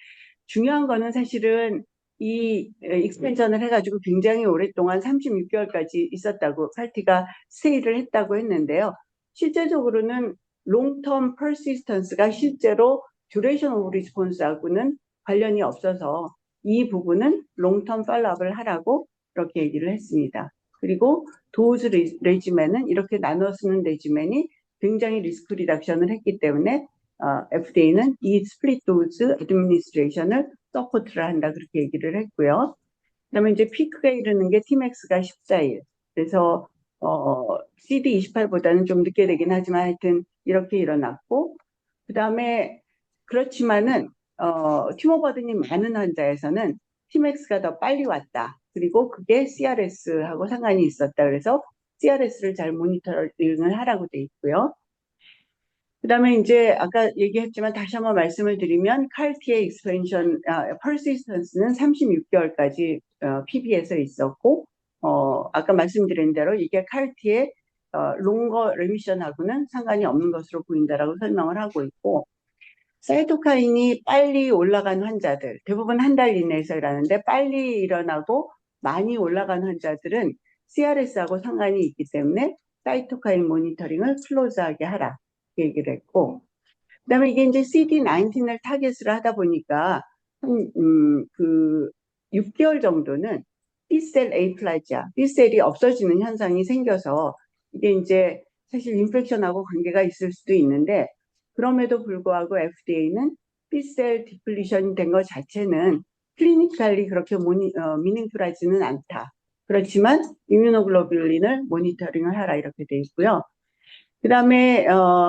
중요한 거는 사실은 이 익스펜션을 해가지고 굉장히 오랫동안 36개월까지 있었다고 칼티가 스테이를 했다고 했는데요. 실제적으로는 롱텀 퍼시스턴스가 실제로 듀레이션 오브 리스폰스하고는 관련이 없어서 이 부분은 롱텀 팔로업을 하라고 그렇게 얘기를 했습니다. 그리고 도즈 레지멘은 이렇게 나눠 쓰는 레지멘이 굉장히 리스크 리덕션을 했기 때문에 FDA는 이 스플릿 도즈 애드미니스트레이션을 서포트를 한다 그렇게 얘기를 했고요. 그다음에 이제 피크가 이르는 게 Tmax가 14일. 그래서 CD28보다는 좀 늦게 되긴 하지만 하여튼 이렇게 일어났고 그다음에 그렇지만은 튜머 버든이 많은 환자에서는 Tmax가 더 빨리 왔다. 그리고 그게 CRS하고 상관이 있었다. 그래서 CRS를 잘 모니터링을 하라고 돼 있고요. 그다음에 이제 아까 얘기했지만 다시 한번 말씀을 드리면 칼티의 익스펜션, 퍼시스턴스는 36개월까지 PB에서 있었고 아까 말씀드린 대로 이게 칼티의 롱거 레미션하고는 상관이 없는 것으로 보인다라고 설명을 하고 있고 사이토카인이 빨리 올라간 환자들 대부분 한 달 이내에서 일어나는데 빨리 일어나고 많이 올라간 환자들은 CRS하고 상관이 있기 때문에 사이토카인 모니터링을 클로즈하게 하라 얘기를 했고 그다음에 이게 이제 CD19을 타겟으로 하다 보니까 그 6개월 정도는 B셀 에이플라지아, B셀이 없어지는 현상이 생겨서 이게 이제 사실 인펙션하고 관계가 있을 수도 있는데 그럼에도 불구하고 FDA는 B셀 디플리션이 된 것 자체는 클리니컬리 그렇게 미닝풀하지는 않다. 그렇지만 이뮤노글로뷸린을 모니터링을 하라 이렇게 돼 있고요. 그 다음에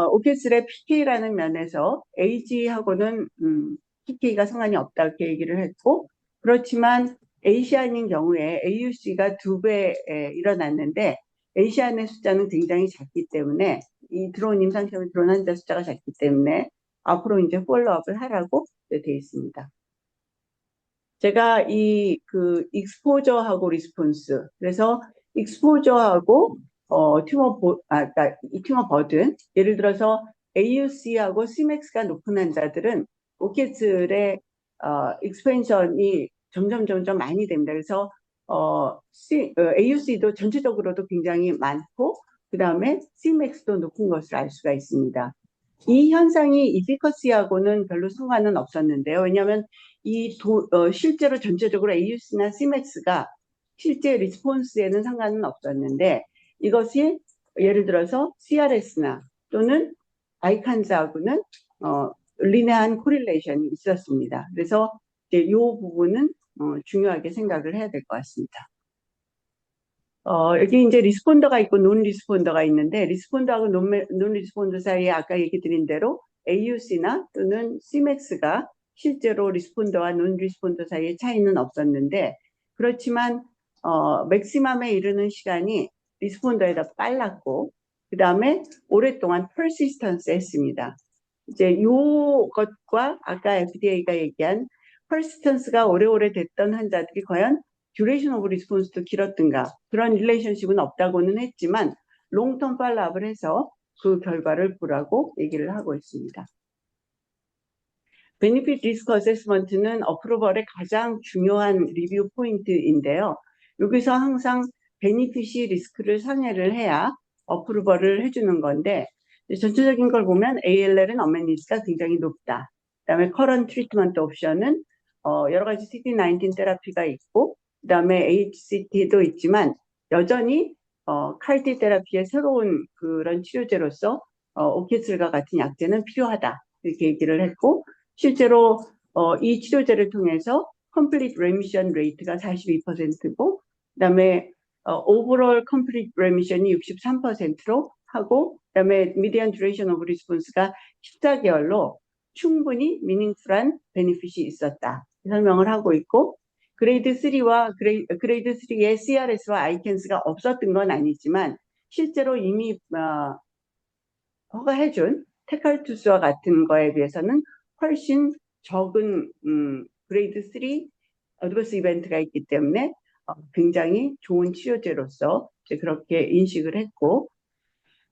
오케스의 PK라는 면에서 AG하고는 PK가 상관이 없다 이렇게 얘기를 했고 그렇지만 에이시안인 경우에 AUC가 2배 일어났는데 에이시안의 숫자는 굉장히 작기 때문에 이 드론 임상시험에 드론 환자 숫자가 작기 때문에 앞으로 이제 폴로업을 하라고 돼 있습니다. 제가 이 그 익스포저하고 리스폰스 그래서 익스포저하고 그러니까 이 튜머 버든 예를 들어서 AUC하고 CMAX가 높은 환자들은 오케트의 익스펜션이 점점 많이 됩니다. 그래서 AUC도 전체적으로도 굉장히 많고 그 다음에 CMAX도 높은 것을 알 수가 있습니다. 이 현상이 이피커시하고는 별로 상관은 없었는데요. 왜냐하면 실제로 전체적으로 AUC나 CMAX가 실제 리스폰스에는 상관은 없었는데 이것이 예를 들어서 CRS나 또는 아이칸즈하고는 리네한 코릴레이션이 있었습니다. 그래서 이제 이 부분은 중요하게 생각을 해야 될 것 같습니다. 여기 이제 리스폰더가 있고 논 리스폰더가 있는데 리스폰더하고 논 리스폰더 사이에 아까 얘기 드린 대로 AUC나 또는 CMAX가 실제로 리스폰더와 논 리스폰더 사이에 차이는 없었는데 그렇지만 맥시멈에 이르는 시간이 리스폰더에 더 빨랐고 그 다음에 오랫동안 persistence 했습니다. 이제 요것과 아까 FDA가 얘기한 persistence가 오래오래 됐던 환자들이 과연 duration of response도 길었던가 그런 릴레이션십은 없다고는 했지만 롱텀 팔로업을 해서 그 결과를 보라고 얘기를 하고 있습니다. 베니핏 리스크 어세스먼트는 어프로벌의 가장 중요한 리뷰 포인트인데요. 여기서 항상 베니핏이 리스크를 상회를 해야 어프로벌을 해주는 건데 전체적인 걸 보면 ALL은 어메니티가 굉장히 높다. 그다음에 커런트 트리트먼트 옵션은 여러 가지 CD19 테라피가 있고 그다음에 HCT도 있지만 여전히 CAR-T 테라피의 새로운 그런 치료제로서 오케슬과 같은 약제는 필요하다. 이렇게 얘기를 했고 실제로 이 치료제를 통해서 complete remission rate가 42%고 그다음에 overall complete remission이 63%로 하고 그다음에 median duration of response가 14개월로 충분히 meaningful한 베니핏이 있었다. 설명을 하고 있고 그레이드 3와 그레이드 3의 CRS와 ICANS가 없었던 건 아니지만 실제로 이미 허가해준 테칼투스와 같은 거에 비해서는 훨씬 적은 그레이드 3 어드버스 이벤트가 있기 때문에 굉장히 좋은 치료제로서 이제 그렇게 인식을 했고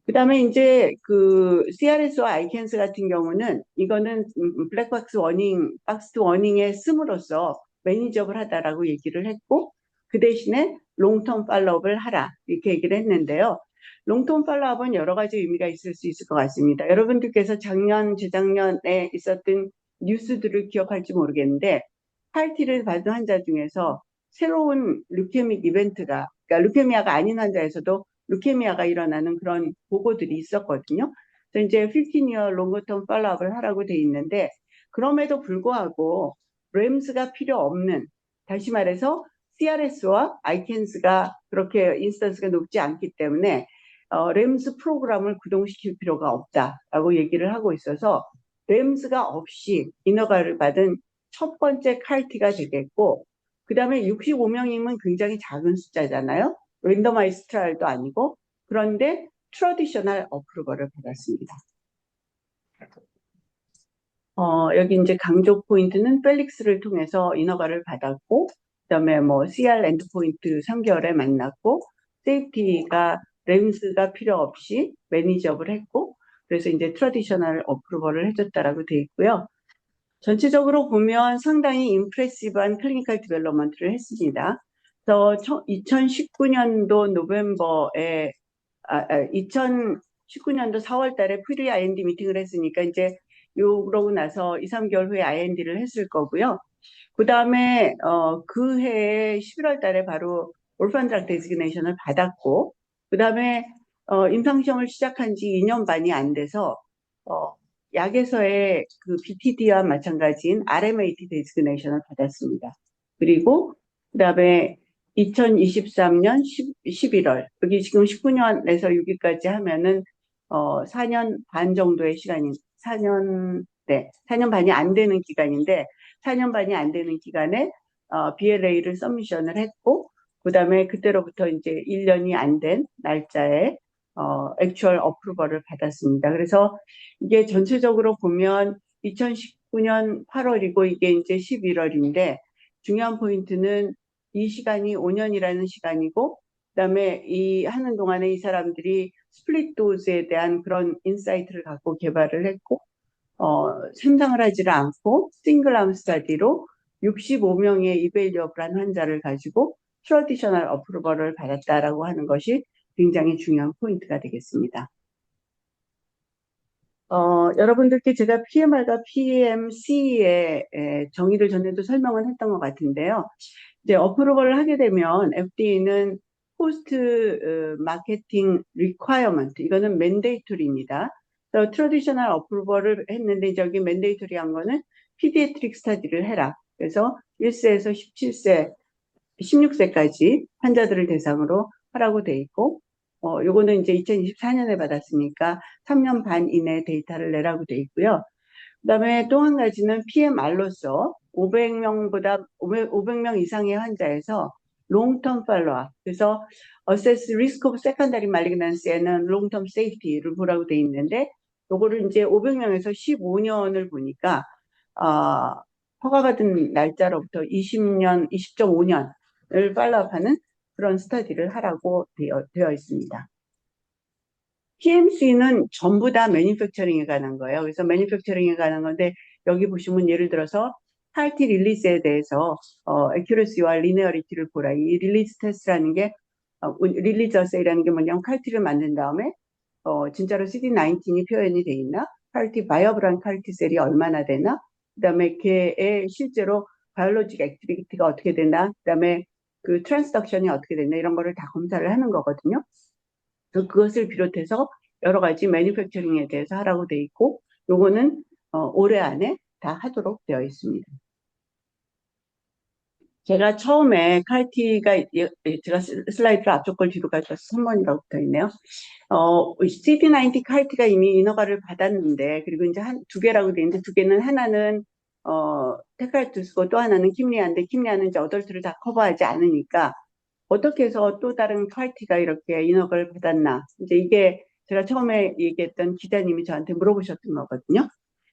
그다음에 이제 그 CRS와 아이캔스 같은 경우는 이거는 블랙박스 워닝, 박스 워닝에 씀으로써 매니저블 하다라고 얘기를 했고 그 대신에 롱텀 팔로업을 하라 이렇게 얘기를 했는데요. 롱텀 팔로업은 여러 가지 의미가 있을 수 있을 것 같습니다. 여러분들께서 작년, 재작년에 있었던 뉴스들을 기억할지 모르겠는데 CAR-T를 받은 환자 중에서 새로운 루케믹 이벤트가 그러니까 루케미아가 아닌 환자에서도 루케미아가 일어나는 그런 보고들이 있었거든요. 그래서 이제 15year 롱터텀 팔로업을 하라고 돼 있는데 그럼에도 불구하고 램스가 필요 없는 다시 말해서 CRS와 아이캔스가 그렇게 인스턴스가 높지 않기 때문에 램스 프로그램을 구동시킬 필요가 없다라고 얘기를 하고 있어서 램스가 없이 인허가를 받은 첫 번째 CAR-T가 되겠고 그 다음에 65명이면 굉장히 작은 숫자잖아요. 랜더마이즈 트라이얼도 아니고 그런데 트러디셔널 어프로벌을 받았습니다. 여기 이제 강조 포인트는 펠릭스를 통해서 인허가를 받았고 그다음에 뭐 CR 엔드포인트 3개월에 만났고 세이프티가 램스가 필요 없이 매니저블 했고 그래서 이제 트러디셔널 어프로벌을 해줬다라고 돼 있고요. 전체적으로 보면 상당히 임프레시브한 클리니컬 디벨롭먼트를 했습니다. 그래서 2019년도 노벰버에 2019년도 4월 달에 프리 IND 미팅을 했으니까 이제 그러고 나서 2, 3개월 후에 IND를 했을 거고요. 그 다음에 그 해에 11월 달에 바로 올판 드럭 데지그네이션을 받았고 그 다음에 임상시험을 시작한 지 2년 반이 안 돼서 약에서의 그 BTD와 마찬가지인 RMAT 데지그네이션을 받았습니다. 그리고 그 다음에 2023년 11월 여기 지금 19년에서 6위까지 하면은 4년 반 정도의 시간이 4년 반이 안 되는 기간인데 4년 반이 안 되는 기간에 BLA를 서미션을 했고 그다음에 그때로부터 이제 1년이 안 된 날짜에 액추얼 어프로벌을 받았습니다. 그래서 이게 전체적으로 보면 2019년 8월이고 이게 이제 11월인데 중요한 포인트는 이 시간이 5년이라는 시간이고 그다음에 이 하는 동안에 이 사람들이 스플릿 도즈에 대한 그런 인사이트를 갖고 개발을 했고 생상을 하지를 않고 싱글암 스터디로 65명의 이베일리어블한 환자를 가지고 트러디셔널 어프로벌을 받았다라고 하는 것이 굉장히 중요한 포인트가 되겠습니다. 여러분들께 제가 PMR과 PMC의 정의를 전에도 설명을 했던 것 같은데요. 이제 어프로벌을 하게 되면 FDA는 포스트 마케팅 리ኳ어먼트 이거는 맨데이토리입니다. 트러디셔널 어프로벌을 했는데 저기 맨데이토리한 거는 피디애트릭 스터디를 해라. 그래서 1세에서 17세, 16세까지 환자들을 대상으로 하라고 돼 있고, 요거는 이제 2024년에 받았으니까 3년 반 이내 데이터를 내라고 돼 있고요. 그다음에 또 한 가지는 PMR로서 500명 이상의 환자에서 long-term follow-up. 그래서 assess risk of secondary malignancy에는 long-term safety를 보라고 돼 있는데, 요거를 이제 500명에서 15년을 보니까, 어, 허가받은 날짜로부터 20.5년을 팔로우업하는 그런 스터디를 하라고 되어 있습니다. PMC는 전부 다 매니팩처링에 관한 거예요. 그래서 매니팩처링에 관한 건데, 여기 보시면 예를 들어서 칼티 릴리즈에 대해서 액큐러시와 리니어리티를 보라. 이 릴리즈 테스트라는 게 릴리즈 어세이라는 게 뭐냐면 칼티를 만든 다음에 진짜로 CD19이 표현이 돼 있나? 칼티 바이어블한 칼티 셀이 얼마나 되나? 그다음에 걔의 실제로 바이올로직 액티비티가 어떻게 되나? 그다음에 그 트랜스덕션이 어떻게 되나? 이런 거를 다 검사를 하는 거거든요. 그것을 비롯해서 여러 가지 매니팩처링에 대해서 하라고 돼 있고, 요거는 올해 안에 다 하도록 되어 있습니다. 제가 처음에 칼티가 제가 슬라이드를 앞쪽 걸 뒤로 가져서 3번이라고 붙어 있네요. CD19 칼티가 이미 인허가를 받았는데, 그리고 이제 두 개라고 돼 있는데, 두 개는 하나는 테크알투스고 또 하나는 킴리아인데, 킴리아는 이제 어덜트를 다 커버하지 않으니까 어떻게 해서 또 다른 칼티가 이렇게 인허가를 받았나. 이제 이게 제가 처음에 얘기했던 기자님이 저한테 물어보셨던 거거든요.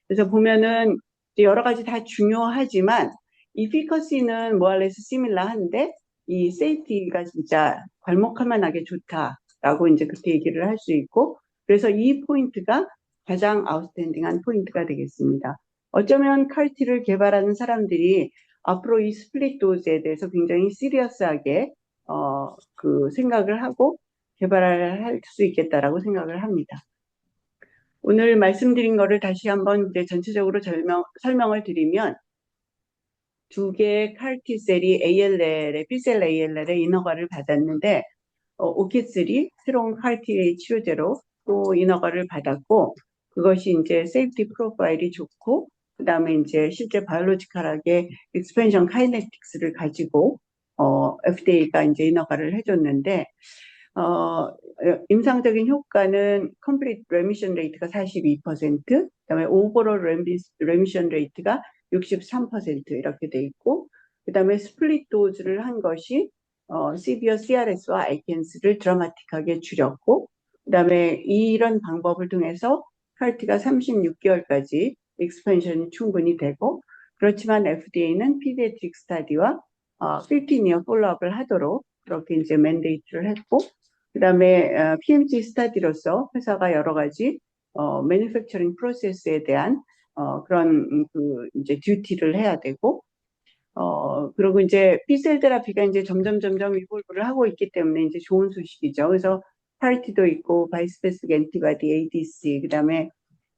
그래서 보면은 여러 가지 다 중요하지만 이피커시는 모알레스 시밀라한데 이 세이프티가 진짜 괄목할 만하게 좋다라고 이제 그렇게 얘기를 할 수 있고, 그래서 이 포인트가 가장 아웃스탠딩한 포인트가 되겠습니다. 어쩌면 칼티를 개발하는 사람들이 앞으로 이 스플릿 도즈에 대해서 굉장히 시리어스하게 그 생각을 하고 개발을 할 수 있겠다라고 생각을 합니다. 오늘 말씀드린 거를 다시 한번 이제 전체적으로 설명을 드리면, 두 개의 칼티셀이 ALL에, B셀 ALL에 인허가를 받았는데, 오키슬이 새로운 칼티 치료제로 또 인허가를 받았고, 그것이 이제 세이프티 프로파일이 좋고, 그 다음에 이제 실제 바이올로지컬하게 익스펜션 카이네틱스를 가지고, FDA가 이제 인허가를 해줬는데, 임상적인 효과는 컴플리트 레미션 레이트가 42%, 그다음에 오버롤 레미션 레이트가 63% 이렇게 돼 있고, 그다음에 스플릿 도즈를 한 것이 시비어 CRS와 아이캔스를 드라마틱하게 줄였고, 그다음에 이런 방법을 통해서 칼티가 36개월까지 익스펜션이 충분히 되고, 그렇지만 FDA는 피디애트릭 스타디와 15이어 폴로업을 하도록 그렇게 이제 맨데이트를 했고, 그다음에 PMC 스타디로서 회사가 여러 가지 매니팩처링 프로세스에 대한 그런 그 이제 듀티를 해야 되고, 그리고 이제 B셀 테라피가 이제 점점 이볼브를 하고 있기 때문에 이제 좋은 소식이죠. 그래서 파리티도 있고 바이스페시픽 엔티바디 ADC, 그다음에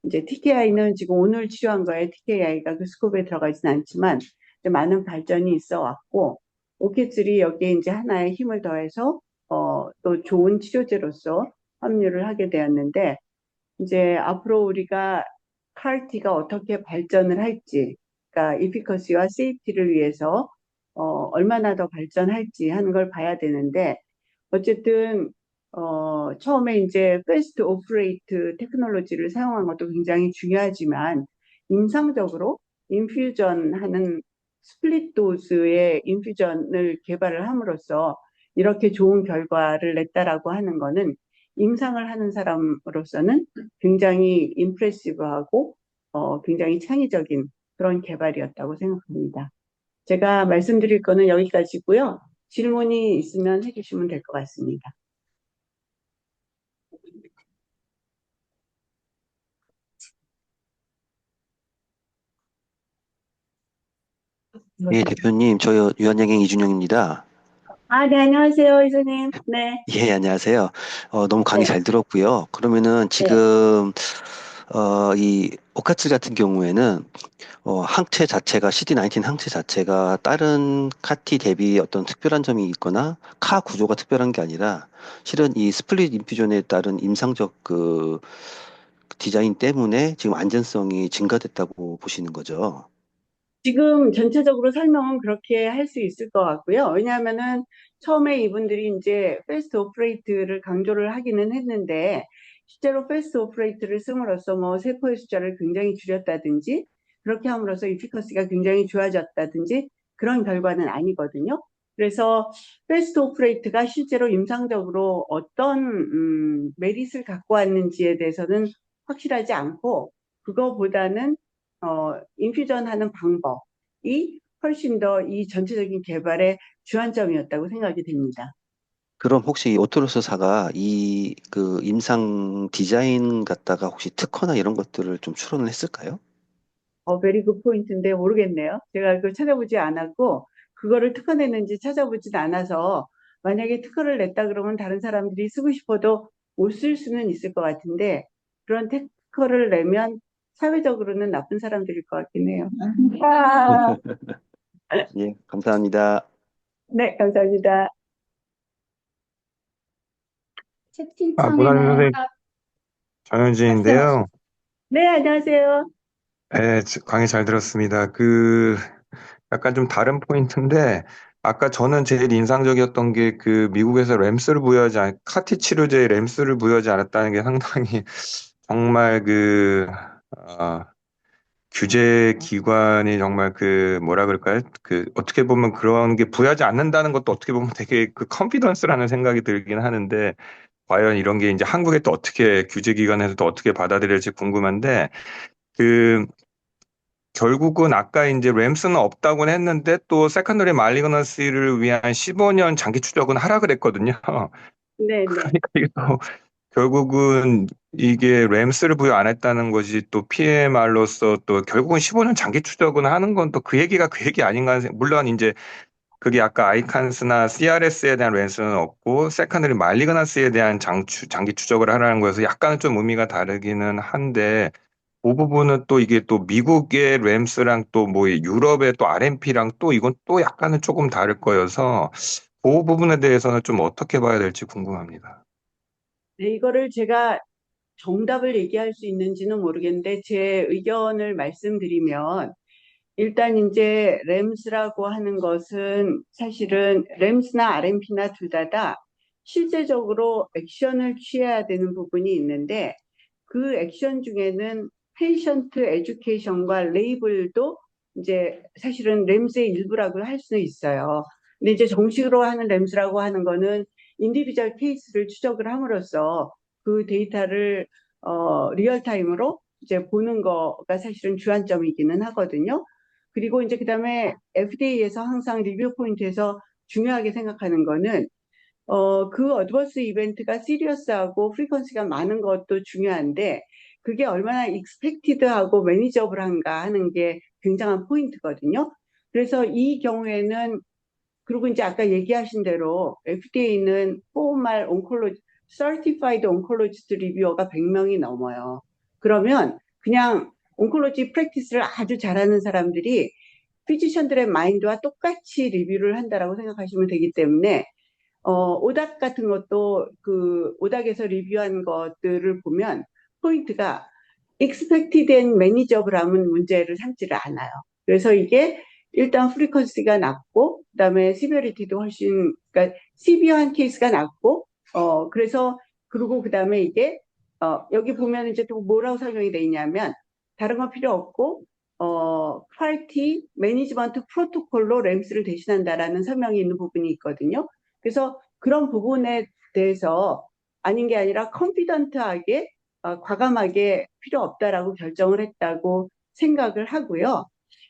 이제 TKI는 지금 오늘 치료한 거에 TKI가 그 스코프에 들어가진 않지만 많은 발전이 있어 왔고, 오케슬이 여기에 이제 하나의 힘을 더해서 또 좋은 치료제로서 합류를 하게 되었는데, 이제 앞으로 우리가 CAR-T가 어떻게 발전을 할지, 그러니까 이피커시와 세이프티를 위해서 얼마나 더 발전할지 하는 걸 봐야 되는데, 어쨌든 처음에 이제 패스트 오퍼레이트 테크놀로지를 사용한 것도 굉장히 중요하지만, 임상적으로 인퓨전 하는 스플릿 도스의 인퓨전을 개발을 함으로써 이렇게 좋은 결과를 냈다라고 하는 거는 임상을 하는 사람으로서는 굉장히 임프레시브하고 굉장히 창의적인 그런 개발이었다고 생각합니다. 제가 말씀드릴 거는 여기까지고요. 질문이 있으면 해주시면 될 것 같습니다. 예, 대표님, 저 유한양행 이준영입니다. 네, 안녕하세요, 이사님. 네, 예, 안녕하세요. 너무 강의 네, 잘 들었고요. 그러면은 네. 지금 이 오카츠 같은 경우에는 항체 자체가 CD19 항체 자체가 다른 카티 대비 어떤 특별한 점이 있거나 카 구조가 특별한 게 아니라 실은 이 스플릿 인퓨전에 따른 임상적 그 디자인 때문에 지금 안전성이 증가됐다고 보시는 거죠. 지금 전체적으로 설명은 그렇게 할 수 있을 것 같고요. 왜냐하면은 처음에 이분들이 이제 패스트 오퍼레이트를 강조를 하기는 했는데 실제로 패스트 오퍼레이트를 씀으로써 뭐 세포의 숫자를 굉장히 줄였다든지 그렇게 함으로써 이피커시가 굉장히 좋아졌다든지 그런 결과는 아니거든요. 그래서 패스트 오퍼레이트가 실제로 임상적으로 어떤 메릿을 갖고 왔는지에 대해서는 확실하지 않고 그거보다는 인퓨전 하는 방법이 훨씬 더 이 전체적인 개발의 주안점이었다고 생각이 됩니다. 그럼 혹시 오토로스사가 이 그 임상 디자인 갖다가 혹시 특허나 이런 것들을 좀 출원을 했을까요? 베리 굿 포인트인데 모르겠네요. 제가 그걸 찾아보지 않았고, 그거를 특허냈는지 찾아보진 않아서, 만약에 특허를 냈다 그러면 다른 사람들이 쓰고 싶어도 못 쓸 수는 있을 것 같은데, 그런 특허를 내면 사회적으로는 나쁜 사람들일 것 같긴 해요. 아, 예, 감사합니다. 네, 감사합니다. 문화님 채팅창에는 선생님, 말씀, 정현진인데요. 네, 안녕하세요. 네, 강의 잘 들었습니다. 약간 좀 다른 포인트인데, 아까 저는 제일 인상적이었던 게 미국에서 램스를 부여하지 카티 치료제에 램스를 부여하지 않았다는 게 상당히 정말 어, 규제 기관이 정말 뭐라 그럴까요? 어떻게 보면 그런 게 부여하지 않는다는 것도 어떻게 보면 되게 컨피던스라는 생각이 들긴 하는데, 과연 이런 게 이제 한국에 또 어떻게 규제기관에서 또 어떻게 받아들일지 궁금한데, 그, 결국은 아까 이제 램스는 없다고는 했는데 또 세컨더리 말리그넌시를 위한 15년 장기 추적은 하라 그랬거든요. 네, 네. 그러니까 이게 또 결국은 이게 램스를 부여 안 했다는 것이 또 PMR로서 또 결국은 15년 장기 추적은 하는 건 또 그 얘기가 그 얘기 아닌가. 물론 이제 그게 아까 아이칸스나 CRS에 대한 랜스는 없고 세컨더리 말리그넌스에 대한 장기 추적을 하라는 거여서 약간은 좀 의미가 다르기는 한데 그 부분은 또 이게 또 미국의 램스랑 또 뭐 유럽의 또 RMP랑 또 이건 또 약간은 조금 다를 거여서 그 부분에 대해서는 좀 어떻게 봐야 될지 궁금합니다. 네, 이거를 제가 정답을 얘기할 수 있는지는 모르겠는데 제 의견을 말씀드리면 일단 이제 램스라고 하는 것은 사실은 램스나 RMP나 둘 다 실제적으로 액션을 취해야 되는 부분이 있는데 그 액션 중에는 페이션트 에듀케이션과 레이블도 이제 사실은 램스의 일부라고 할 수는 있어요. 근데 이제 정식으로 하는 램스라고 하는 거는 인디비주얼 케이스를 추적을 함으로써 그 데이터를 리얼타임으로 이제 보는 거가 사실은 주안점이기는 하거든요. 그리고 이제 그다음에 FDA에서 항상 리뷰 포인트에서 중요하게 생각하는 거는 그 어드버스 이벤트가 시리어스하고 프리퀀시가 많은 것도 중요한데 그게 얼마나 익스펙티드하고 매니저블한가 하는 게 굉장한 포인트거든요. 그래서 이 경우에는 그리고 이제 아까 얘기하신 대로 FDA는 포멀 온콜로지, Certified Oncologist Reviewer가 100명이 넘어요. 그러면 그냥 온콜로지 프랙티스를 아주 잘하는 사람들이 피지션들의 마인드와 똑같이 리뷰를 한다라고 생각하시면 되기 때문에 오닥 같은 것도 그 오닥에서 리뷰한 것들을 보면 포인트가 expected and manageable함은 문제를 삼지를 않아요. 그래서 이게 일단 프리퀀시가 낮고 그다음에 시비어리티도 훨씬 그러니까 시비어한 케이스가 낮고 그래서 그리고 그다음에 이게 여기 보면 이제 또 뭐라고 설명이 돼 있냐면 다른 건 필요 없고 퀄리티 매니지먼트 프로토콜로 램스를 대신한다라는 설명이 있는 부분이 있거든요. 그래서 그런 부분에 대해서 아닌 게 아니라 컨피던트하게 과감하게 필요 없다라고 결정을 했다고 생각을 하고요.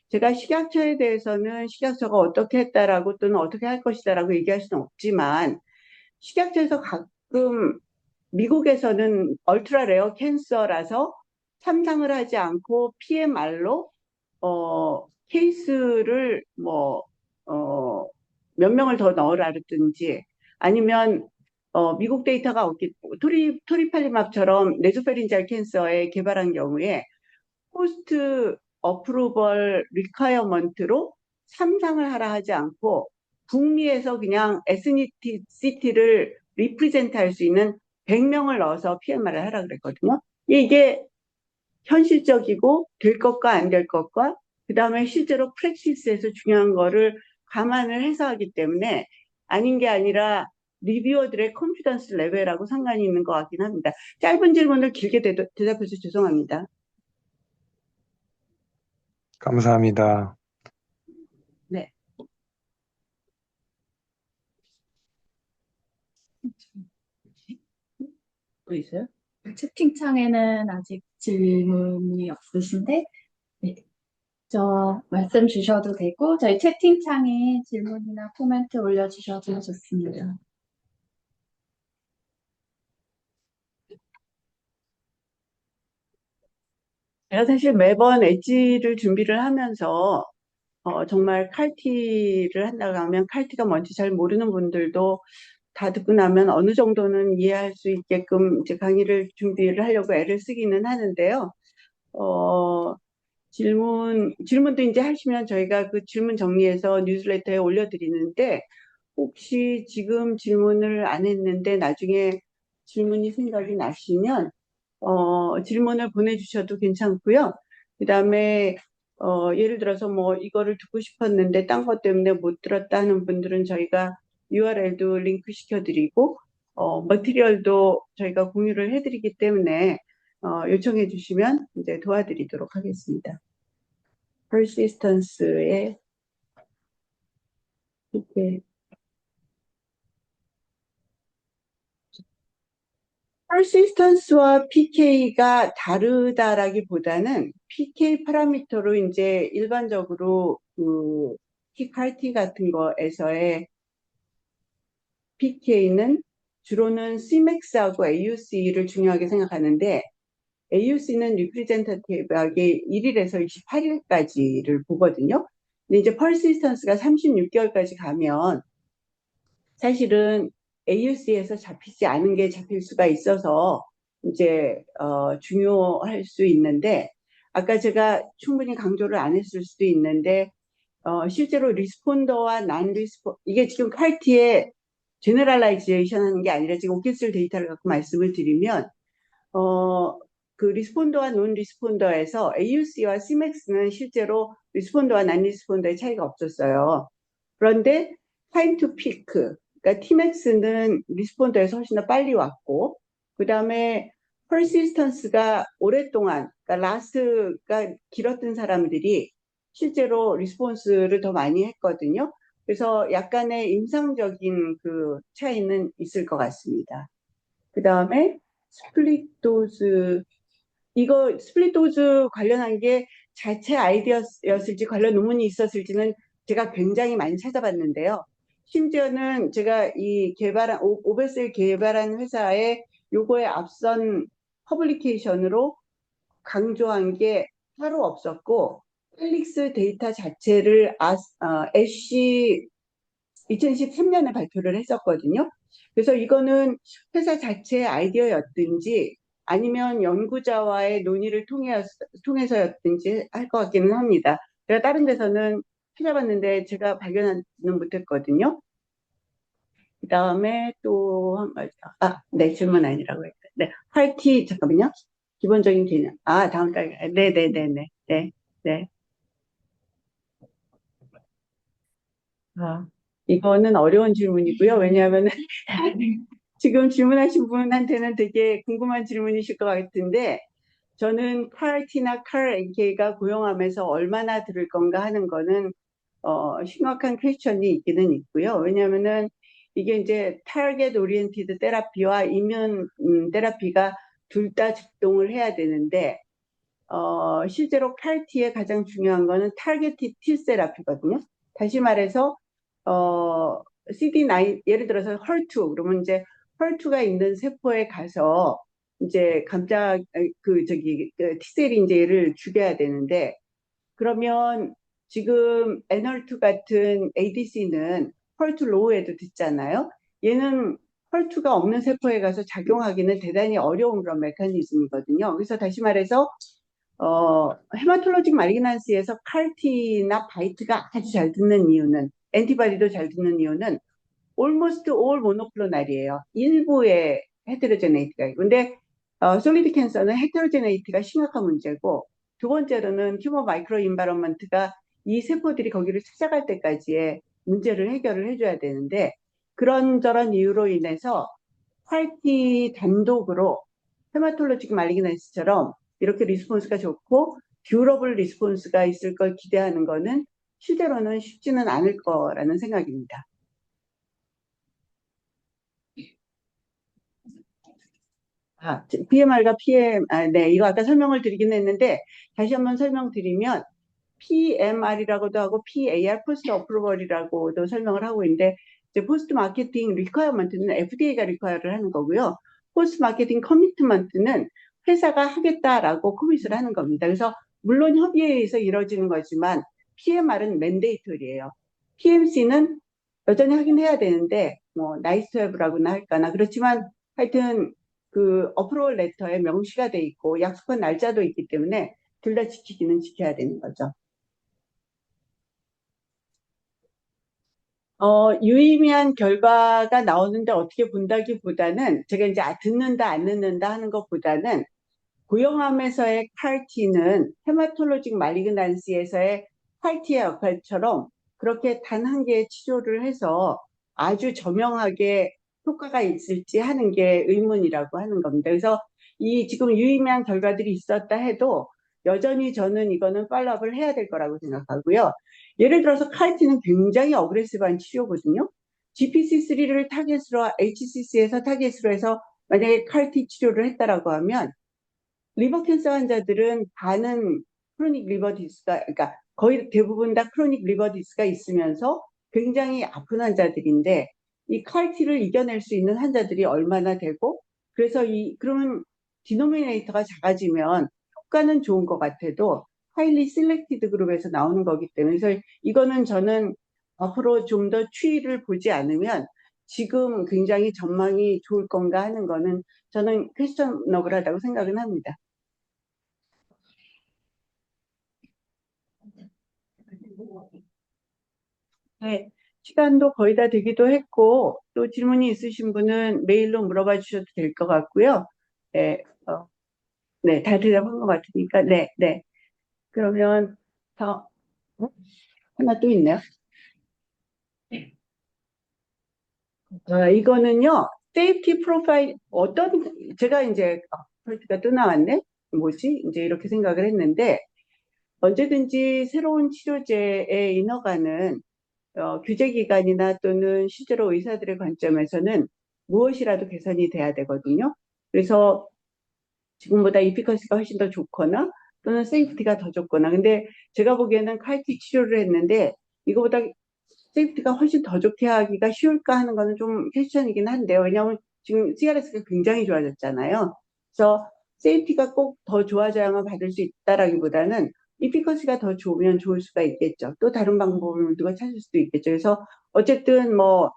제가 식약처에 대해서는 식약처가 어떻게 했다라고 또는 어떻게 할 것이다라고 얘기할 수는 없지만 식약처에서 가끔 미국에서는 얼트라 레어 캔서라서 참상을 하지 않고 PMR로 케이스를 몇 명을 더 넣으라든지 아니면 미국 데이터가 없기 토리팔리맙처럼 네조페린잘 캔서에 개발한 경우에 포스트 어프루벌 리콰이어먼트로 참상을 하라 하지 않고 북미에서 그냥 에스니시티를 리프레젠트 할 수 있는 100명을 넣어서 PMR을 하라 그랬거든요. 이게 현실적이고 될 것과 안 될 것과 그다음에 실제로 프랙티스에서 중요한 거를 감안을 해서 하기 때문에 아닌 게 아니라 리뷰어들의 컨피던스 레벨하고 상관이 있는 것 같긴 합니다. 짧은 질문을 길게 대답해서 죄송합니다. 감사합니다. 네. 또 있어요? 채팅창에는 아직 질문이 없으신데, 네, 저 말씀 주셔도 되고, 저희 채팅창에 질문이나 코멘트 올려주셔도 좋습니다. 제가 사실 매번 엣지를 준비를 하면서 정말 칼티를 한다고 하면 칼티가 뭔지 잘 모르는 분들도 다 듣고 나면 어느 정도는 이해할 수 있게끔 이제 강의를 준비를 하려고 애를 쓰기는 하는데요. 질문도 이제 하시면 저희가 그 질문 정리해서 뉴스레터에 올려드리는데 혹시 지금 질문을 안 했는데 나중에 질문이 생각이 나시면 질문을 보내주셔도 괜찮고요. 그 다음에 예를 들어서 뭐 이거를 듣고 싶었는데 딴 것 때문에 못 들었다 하는 분들은 저희가 URL도 링크 시켜드리고 머티리얼도 저희가 공유를 해드리기 때문에 요청해 주시면 이제 도와드리도록 하겠습니다. persistence의 이렇게 persistence와 PK가 다르다라기보다는 PK 파라미터로 이제 일반적으로 그 TCAR-T 같은 거에서의 PK는 주로는 Cmax하고 AUC를 중요하게 생각하는데 AUC는 representative하게 1일에서 28일까지를 보거든요. 근데 이제 persistence가 36개월까지 가면 사실은 AUC에서 잡히지 않은 게 잡힐 수가 있어서 이제 중요할 수 있는데 아까 제가 충분히 강조를 안 했을 수도 있는데 실제로 리스폰더와 난 리스폰 이게 지금 칼티의 제너럴라이제이션 하는 게 아니라 지금 오케슬 데이터를 갖고 말씀을 드리면 그 리스폰더와 논 리스폰더에서 AUC와 Cmax는 실제로 리스폰더와 난 리스폰더의 차이가 없었어요. 그런데 타임 투 피크, 그러니까 Tmax는 리스폰더에서 훨씬 더 빨리 왔고, 그 다음에 퍼시스턴스가 오랫동안, 그러니까 라스트가 길었던 사람들이 실제로 리스폰스를 더 많이 했거든요. 그래서 약간의 임상적인 그 차이는 있을 것 같습니다. 그 다음에 스플릿 도즈, 이거 스플릿 도즈 관련한 게 자체 아이디어였을지 관련 논문이 있었을지는 제가 굉장히 많이 찾아봤는데요. 심지어는 제가 이 오베셀 개발한 회사의 요거에 앞선 퍼블리케이션으로 강조한 게 따로 없었고, 펠릭스 데이터 자체를 애쉬 2013년에 발표를 했었거든요. 그래서 이거는 회사 자체의 아이디어였든지 아니면 연구자와의 논의를 통해서였든지 할 것 같기는 합니다. 제가 다른 데서는 찾아봤는데 제가 발견하지는 못했거든요. 그 다음에 또 한 가지, 네, 질문 아니라고 했어요. 네, 화이트, 잠깐만요. 기본적인 개념. 다음 달, 네네네네. 네, 네. 이거는 어려운 질문이고요. 왜냐하면 지금 질문하신 분한테는 되게 궁금한 질문이실 것 같은데 저는 CAR-T나 CAR-NK가 고용하면서 얼마나 들을 건가 하는 거는 심각한 퀘스천이 있기는 있고요. 왜냐하면은 이게 이제 타겟 오리엔티드 테라피와 이면 테라피가 둘 다 작동을 해야 되는데 실제로 CAR-T의 가장 중요한 거는 타겟티드 T 세라피거든요. 다시 말해서 CD9 예를 들어서 헐2 그러면 이제 헐2가 있는 세포에 가서 이제 T셀이 이제 얘를 죽여야 되는데 그러면 지금 NR2 같은 ADC는 헐2 로우에도 듣잖아요. 얘는 헐2가 없는 세포에 가서 작용하기는 대단히 어려운 그런 메커니즘이거든요. 그래서 다시 말해서 헤마톨로직 말기난스에서 칼티나 바이트가 아주 잘 듣는 이유는 엔티바디도 잘 듣는 이유는 almost all 모노클로날이에요. 일부의 헤테로제네이트가 있고 근데 솔리드 캔서는 헤테로제네이트가 심각한 문제고 두 번째로는 튜머 마이크로 인바이런먼트가 이 세포들이 거기를 찾아갈 때까지의 문제를 해결을 해줘야 되는데 그런저런 이유로 인해서 CAR-T 단독으로 헤마톨로직 말리그넌스처럼 이렇게 리스폰스가 좋고 듀러블 리스폰스가 있을 걸 기대하는 거는 실제로는 쉽지는 않을 거라는 생각입니다. PMR과 네, 이거 아까 설명을 드리긴 했는데 다시 한번 설명드리면 PMR이라고도 하고 PAR, 포스트 어프로벌이라고도 설명을 하고 있는데 이제 포스트 마케팅 리ኳ어먼트는 FDA가 리ኳ어를 하는 거고요. 포스트 마케팅 커미트먼트는 회사가 하겠다라고 코밋을 하는 겁니다. 그래서 물론 협의에 의해서 이루어지는 거지만 PMR은 맨데이터리예요. PMC는 여전히 하긴 해야 되는데 뭐 나이스 투 해브라고나 할까나 그렇지만 하여튼 그 어프로벌 레터에 명시가 돼 있고 약속한 날짜도 있기 때문에 둘 다 지키기는 지켜야 되는 거죠. 유의미한 결과가 나오는데 어떻게 본다기보다는 제가 이제 듣는다 안 듣는다 하는 것보다는 고형암에서의 CAR-T는 헤마톨로직 말리그난시에서의 CAR-T의 역할처럼 그렇게 단 한 개의 치료를 해서 아주 저명하게 효과가 있을지 하는 게 의문이라고 하는 겁니다. 그래서 이 지금 유의미한 결과들이 있었다 해도 여전히 저는 이거는 팔로업을 해야 될 거라고 생각하고요. 예를 들어서 CAR-T는 굉장히 어그레시브한 치료거든요. GPC3를 타겟으로 HCC에서 타겟으로 해서 만약에 CAR-T 치료를 했다라고 하면 리버 캔서 환자들은 반은 크로닉 리버 디스가 그러니까 거의 대부분 다 크로닉 리버 디스가 있으면서 굉장히 아픈 환자들인데 이 CAR-T를 이겨낼 수 있는 환자들이 얼마나 되고 그래서 그러면 디노미네이터가 작아지면 효과는 좋은 것 같아도 하일리 셀렉티드 그룹에서 나오는 거기 때문에 그래서 이거는 저는 앞으로 좀 더 추이를 보지 않으면 지금 굉장히 전망이 좋을 건가 하는 거는 저는 퀘스천너블하다고 생각은 합니다. 네, 시간도 거의 다 되기도 했고 또 질문이 있으신 분은 메일로 물어봐 주셔도 될 것 같고요. 네, 네, 다 대답한 것 같으니까 네, 네. 그러면 더 하나 또 있네요. 이거는요, 세이프티 프로파일 제가 이제 폴트가 또 나왔네. 뭐지? 이제 이렇게 생각을 했는데 언제든지 새로운 치료제에 인허가는 규제기관이나 또는 실제로 의사들의 관점에서는 무엇이라도 개선이 돼야 되거든요. 그래서 지금보다 이피커시가 훨씬 더 좋거나 또는 세이프티가 더 좋거나 근데 제가 보기에는 CAR-T 치료를 했는데 이거보다 세이프티가 훨씬 더 좋게 하기가 쉬울까 하는 거는 좀 퀘스천이긴 한데요. 왜냐하면 지금 CRS가 굉장히 좋아졌잖아요. 그래서 세이프티가 꼭 더 좋아져야만 받을 수 있다라기보다는 이피커시가 더 좋으면 좋을 수가 있겠죠. 또 다른 방법을 누가 찾을 수도 있겠죠. 그래서 어쨌든 뭐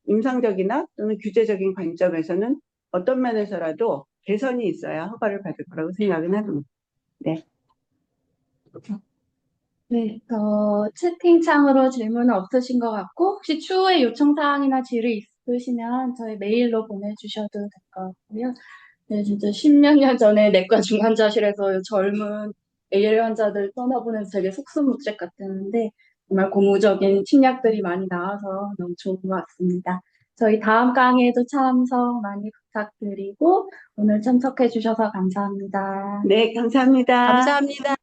임상적이나 또는 규제적인 관점에서는 어떤 면에서라도 개선이 있어야 허가를 받을 거라고 생각은 합니다. 네. 네, 채팅창으로 질문은 없으신 것 같고, 혹시 추후에 요청사항이나 질의 있으시면 저희 메일로 보내주셔도 될 것 같고요. 네, 진짜 10몇 년 전에 내과 중환자실에서 젊은 AL 환자들 떠나보내서 되게 속수무책 같았는데, 정말 고무적인 신약들이 많이 나와서 너무 좋은 것 같습니다. 저희 다음 강의에도 참석 많이 부탁드리고, 오늘 참석해 주셔서 감사합니다. 네, 감사합니다. 감사합니다.